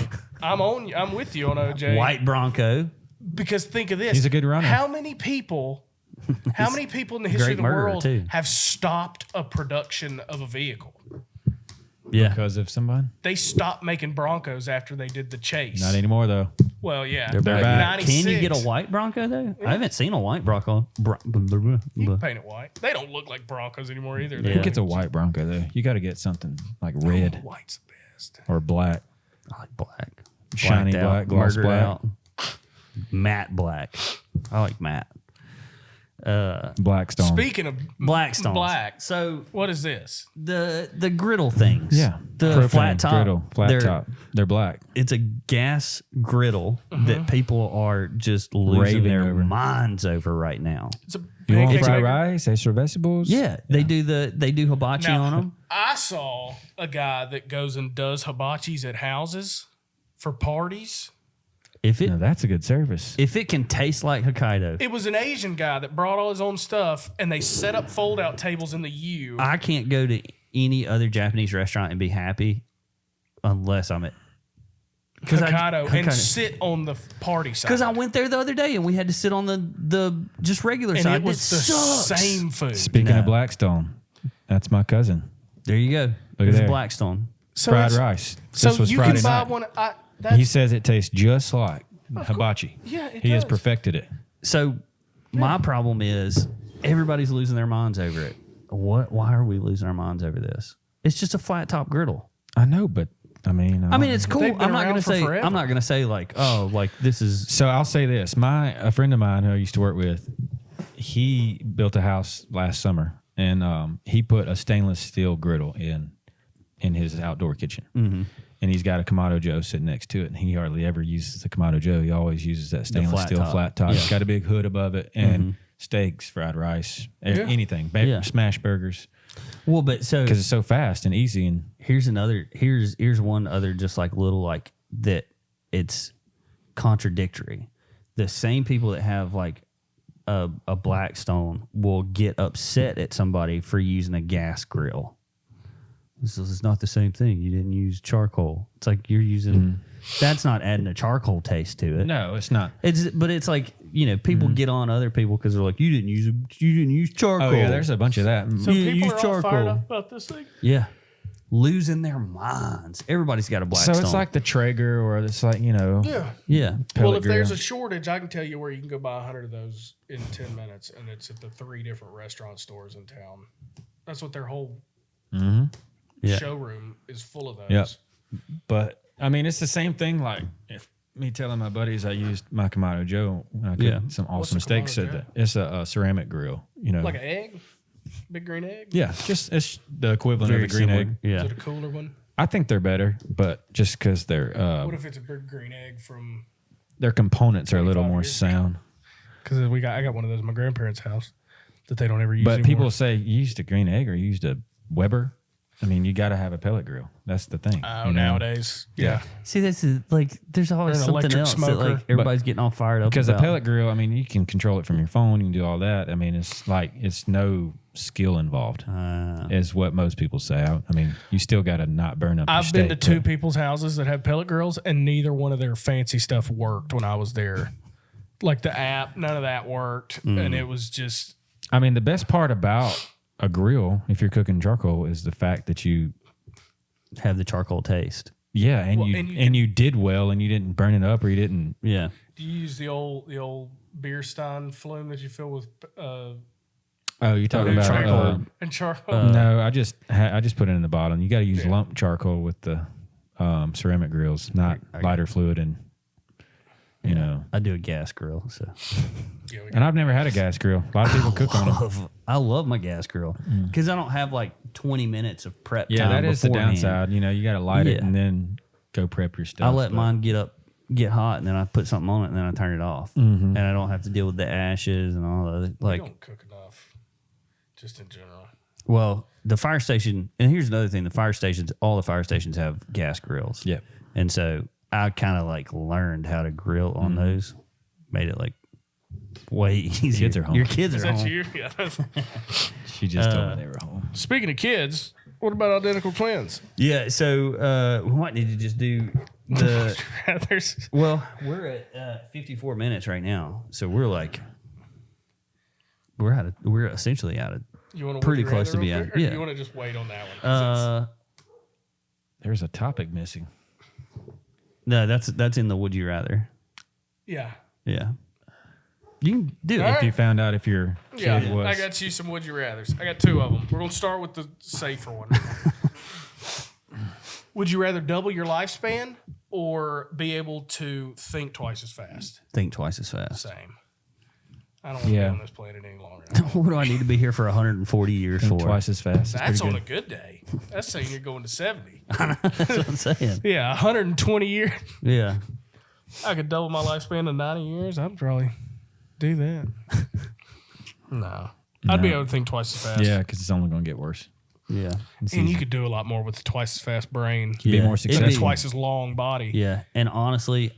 I'm with you on OJ. White Bronco. Because think of this. He's a good runner. How many people in the history of the murderer, world too. have stopped a production of a vehicle? Yeah. Because of someone? They stopped making Broncos after they did the chase. Not anymore, though. Well, yeah. They're back. 96. Can you get a white Bronco though? I haven't seen a white Bronco. You can paint it white. They don't look like Broncos anymore either. Yeah. Who gets a white Bronco, though? You got to get something like red White's the best. or black. I like black. Shiny Blacked out, black, gloss murdered black. out. Matte black. I like matte. Blackstone. Speaking of Blackstone. black, So what is this? the griddle things. Yeah. The Propane flat top. Griddle, flat they're- top. They're black. It's a gas griddle that people are just losing Raving their over. minds over right now. It's a You want pancake fried maker. rice, extra vegetables? Yeah, they do hibachi Now, on them. I saw a guy that goes and does hibachis at houses for parties. If it No, that's a good service. if it can taste like Hokkaido, It was an Asian guy that brought all his own stuff, and they set up fold-out tables in the U. I can't go to any other Japanese restaurant and be happy unless I'm at Hokkaido and sit on the party side. Because I went there the other day and we had to sit on the just regular and side. it was the sucks. same food. Speaking No. of Blackstone, that's my cousin. There you go. Look at There's there. Blackstone. So Fried it's- rice. So This was you Friday can buy night. one. He says it tastes just like hibachi. Yeah, it He has does. perfected it. So my problem is everybody's losing their minds over it. Why are we losing our minds over this? It's just a flat top griddle. I know, but I mean, I mean, it's cool. They've been I'm not around gonna for say forever. I'm not gonna say like, oh, like this is So I'll say this: a friend of mine who I used to work with, he built a house last summer, and he put a stainless steel griddle in his outdoor kitchen, and he's got a Kamado Joe sitting next to it, and he hardly ever uses the Kamado Joe. He always uses that stainless flat steel top. flat top. It's Yeah. got a big hood above it, and steaks, fried rice, anything, Yeah. smash burgers, well, but so because it's so fast and easy. And here's one other just like little like that it's contradictory. The same people that have like a Blackstone will get upset at somebody for using a gas grill. This is not the same thing. You didn't use charcoal. It's like you're using. That's not adding a charcoal taste to it. No, it's not. But it's like people get on other people because they're like, you didn't use charcoal. Oh yeah, there's a bunch of that. So You people use are all fired charcoal. up about this thing? Yeah, losing their minds. Everybody's got a blackstone. So it's like the Traeger, or it's like Yeah. yeah. Well, pellet if there's grill. a shortage, I can tell you where you can go buy 100 of those in 10 minutes, and it's at the 3 different restaurant stores in town. That's what their whole Yeah. showroom is full of those. Yep. But I mean, it's the same thing. Like if me telling my buddies I used my Kamado Joe when I cooked some awesome a steaks. Kamado Said Joe? that it's a ceramic grill. Like an egg? Big green egg? Yeah, just it's the equivalent Very of the green similar. egg. Yeah. Is it a cooler one? I think they're better, but just because What if it's a big green egg from... their components are a little 25 more years sound. Because I got one of those at my grandparents' house that they don't ever use But anymore. people say you used a green egg or you used a Weber. I mean, you got to have a pellet grill. That's the thing. Nowadays. Yeah. See, this is like there's always Or an something electric else that smoker. like everybody's getting all fired up Because about. a pellet grill, I mean, you can control it from your phone. You can do all that. I mean, it's no skill involved, is what most people say. I mean, you still got to not burn up. I've been to 2 people's houses that have pellet grills, and neither one of their fancy stuff worked when I was there. Like the app, none of that worked, and it was just... I mean, the best part about a grill, if you're cooking charcoal, is the fact that you... have the charcoal taste. Yeah, and Well, you did well, and you didn't burn it up, or you didn't... Yeah. Do you use the old beer stein flume that you fill with Oh, you're talking about... charcoal and charcoal? no, I just put it in the bottom. You got to use lump charcoal with the ceramic grills, not lighter fluid and... I do a gas grill, so And I've never had a gas grill. A lot of people cook on them. I love my gas grill because I don't have like 20 minutes of prep Yeah, time. that is the beforehand. downside. You got to light it Yeah. and then go prep your stuff. I let mine get hot, and then I put something on it, and then I turn it off, and I don't have to deal with the ashes and all the other, We like. don't cook enough, just in general. Well, the fire station, and here's another thing: all the fire stations have gas grills. Yeah. And so I kind of like learned how to grill on those, made it like way easier. Kids are home. Your kids Is are that home. you? Yeah. She just told me they were home. Speaking of kids, what about identical twins? Yeah. So we might need to just do the. There's Well, we're at 54 minutes right now, so we're essentially out of. you want Pretty close to being- Or yeah. you want to just wait on that one? There's a topic missing. No, that's in the would you rather. Yeah. Yeah. You can do All it. right. If you found out if your Yeah, kid was... I got you some would you rathers. I got 2 of them. We're gonna start with the safer one. Would you rather double your lifespan or be able to think twice as fast? Think twice as fast. Same. I don't want to be Yeah. on this planet any longer. What do I need to be here for 140 years for? twice as fast. That's on pretty a good day. That's saying you're going to 70. That's what I'm saying. Yeah, 120 years. Yeah. I could double my lifespan to 90 years. I'd probably do that. No. I'd be able to think twice as fast. good. Yeah, because it's only going to get worse. Yeah. And you could do a lot more with twice as fast brain. Be more And a successful. twice as long body. Yeah. And honestly,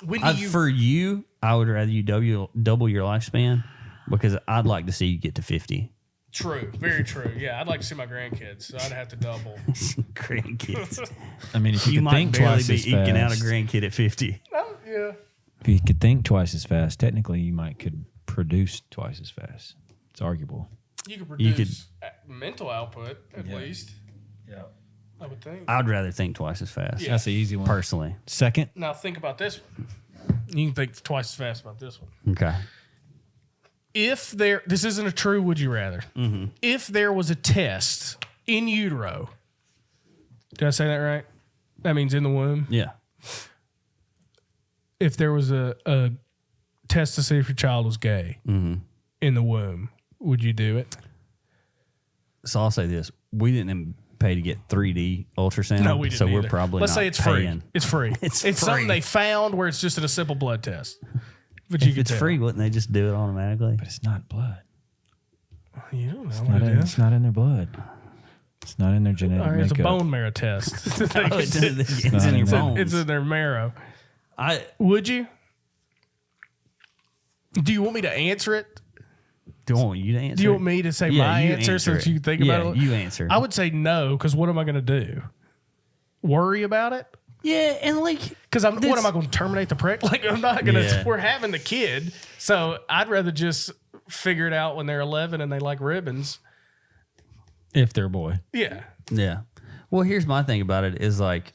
When do you for you, I would rather you double your lifespan because I'd like to see you get to 50. True, very true. Yeah, I'd like to see my grandkids, so I'd have to double. Grandkids. I mean, if you, You could might think barely twice be as eking out a fast, grandkid at 50. Yeah. if you could think twice as fast, technically you might could produce twice as fast. It's arguable. You could You produce mental output at least. Yeah. I would think. I'd rather think twice as fast. Yeah. That's the easy one. Personally. Second, Now think about this one. You can think twice as fast about this one. Okay. If this isn't a true would you rather. If there was a test in utero, did I say that right? That means in the womb. Yeah. If there was a test to see if your child was gay in the womb, would you do it? So I'll say this: we didn't even pay to get 3D ultrasound. No, we didn't. So we're either. probably Let's not say it's paying. free. It's free. It's It's something free. they found where it's just a simple blood test. But you If can it's tell. free, wouldn't they just do it automatically? but it's not blood. You don't know what it is. It's not in their blood. It's not in their genetic All right, it's a makeup. bone marrow test. Oh, it's in your bones. It's in their marrow. I Would you? Do you want me to answer it? Do you want you to answer? Do you want me to say my you answer so that it. you can think about it? You answer. I would say no, because what am I going to do? Worry about it? Yeah, and like, because what am I going to terminate the preg? Like, I'm not going to. We're having the kid, so I'd rather just figure it out when they're 11 and they like ribbons. If they're a boy. Yeah. Yeah. Well, here's my thing about it is like,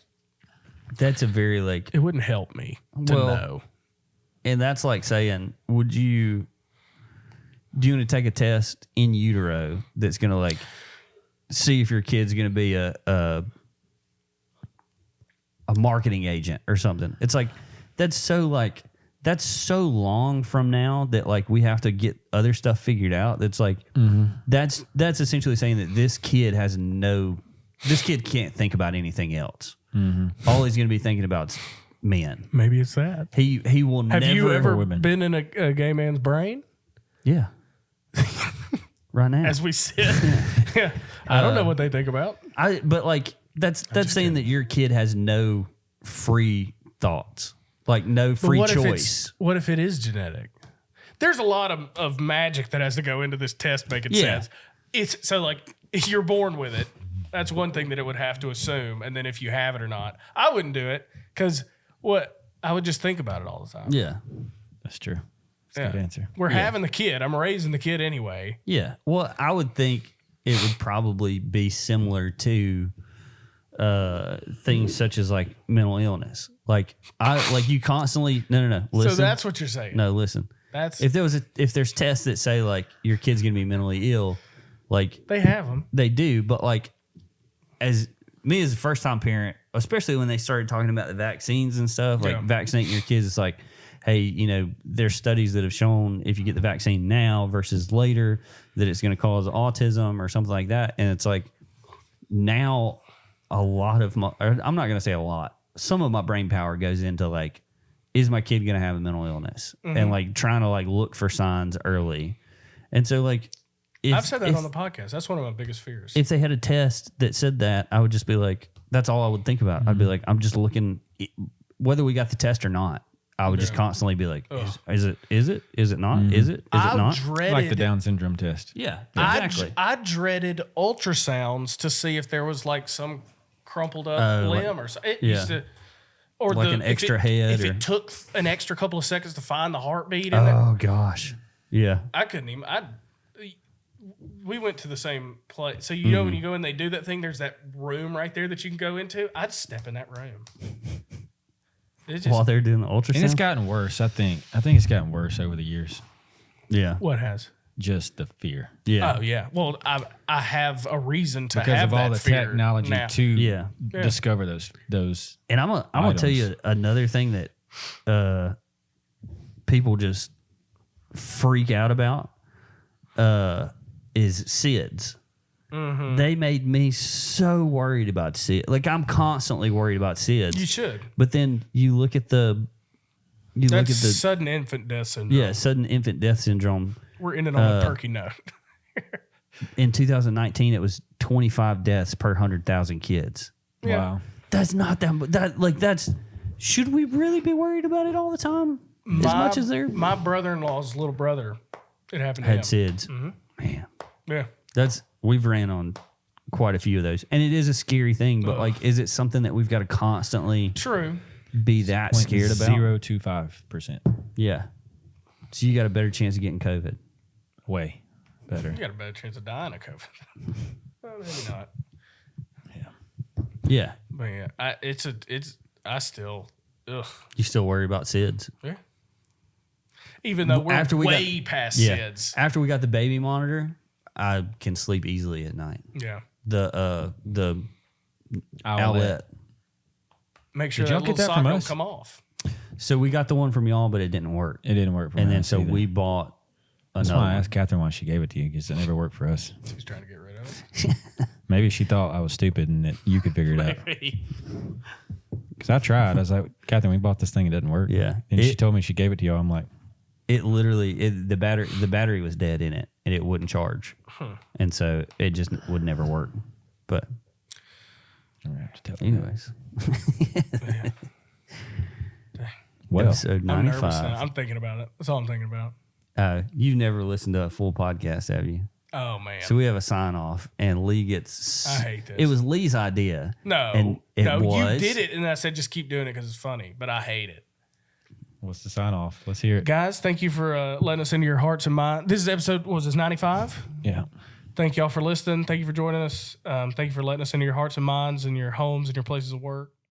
that's a very like. It wouldn't help me to know. And that's like saying, do you want to take a test in utero that's going to like see if your kid's going to be a marketing agent or something? It's like that's so long from now that like we have to get other stuff figured out. That's like that's essentially saying that this kid can't think about anything else. All he's going to be thinking about is men. Maybe it's that. He will never. Have you ever been in a gay man's brain? Yeah. Right now, as we sit. Yeah. I don't know what they think about. But like that's saying that your kid has no free thoughts, like no free choice. What if it is genetic? There's a lot of magic that has to go into this test making sense. It's so like if you're born with it, that's one thing that it would have to assume, and then if you have it or not, I wouldn't do it because I would just think about it all the time. Yeah, that's true. That's a good answer. We're having the kid. I'm raising the kid anyway. Yeah. Well, I would think it would probably be similar to things such as like mental illness. Like you constantly no. Listen. So that's what you're saying. No, listen. If there's tests that say like your kid's gonna be mentally ill, like they have them. They do, but like as a first time parent, especially when they started talking about the vaccines and stuff, like vaccinating your kids, it's like, hey, there's studies that have shown if you get the vaccine now versus later that it's going to cause autism or something like that. And it's like now a lot of I'm not going to say a lot. Some of my brain power goes into like, is my kid going to have a mental illness? And like trying to like look for signs early. And so like, I've said that on the podcast. That's one of my biggest fears. If they had a test that said that, I would just be like, that's all I would think about. I'd be like, I'm just looking, whether we got the test or not. I would just constantly be like, is it not? Is it not? Like the Down syndrome test. Yeah, exactly. I dreaded ultrasounds to see if there was like some crumpled up limb or something. It used to, or like an extra head. If it took an extra couple of seconds to find the heartbeat in there. Gosh. Yeah. I couldn't even. We went to the same place. So, know, when you go in, they do that thing. There's that room right there that you can go into. I'd step in that room. While they're doing the ultrasound? And it's gotten worse, I think. I think it's gotten worse over the years. Yeah. What has? Just the fear. Yeah. Oh, yeah. Well, I have a reason to because have of all the technology now. to discover those. And I'm gonna tell you another thing that people just freak out about is SIDS. They made me so worried about SIDS. Like I'm constantly worried about SIDS. You should. But then you look at the sudden infant death syndrome. Yeah, sudden infant death syndrome. We're in it on a turkey note. In 2019, it was 25 deaths per 100,000 kids. Yeah. Wow. That's not that's. Should we really be worried about it all the time? As much as they're. My brother-in-law's little brother, it happened to had him. SIDS. Man. Yeah. We've ran on quite a few of those. And it is a scary thing, but like, is it something that we've got to constantly be that scared about? 0.025%. Yeah. So you got a better chance of getting COVID. Way better. You got a better chance of dying of COVID. Well, maybe not. Yeah. But yeah, I still, You still worry about SIDS? Yeah. Even though we're past SIDS. After we got the baby monitor, I can sleep easily at night. Yeah. The Owlet. Make sure Did y'all that get little that sock from don't us? come off. So we got the one from y'all, but it didn't work. It didn't work for and us. then so either. we bought That's another why I one. asked Catherine why she gave it to you, because it never worked for us. She's trying to get rid of it. Maybe she thought I was stupid and that you could figure it out. Because I tried. I was like, Catherine, we bought this thing. It doesn't work. Yeah. And she told me she gave it to you. I'm like, It literally, the battery was dead in it, and it wouldn't charge, and so it just would never work. But I'm gonna have to tell you. anyways, Well, episode I'm nervous 95. now. I'm thinking about it. That's all I'm thinking about. You've never listened to a full podcast, have you? Oh man. So we have a sign off, and Lee gets. I hate this. It was Lee's idea. No, and you did it, and I said just keep doing it because it's funny. But I hate it. What's the sign off? Let's hear it. Guys, thank you for letting us into your hearts and minds. This is episode, was this 95? Yeah. Thank y'all for listening. Thank you for joining us. Thank you for letting us into your hearts and minds and your homes and your places of work.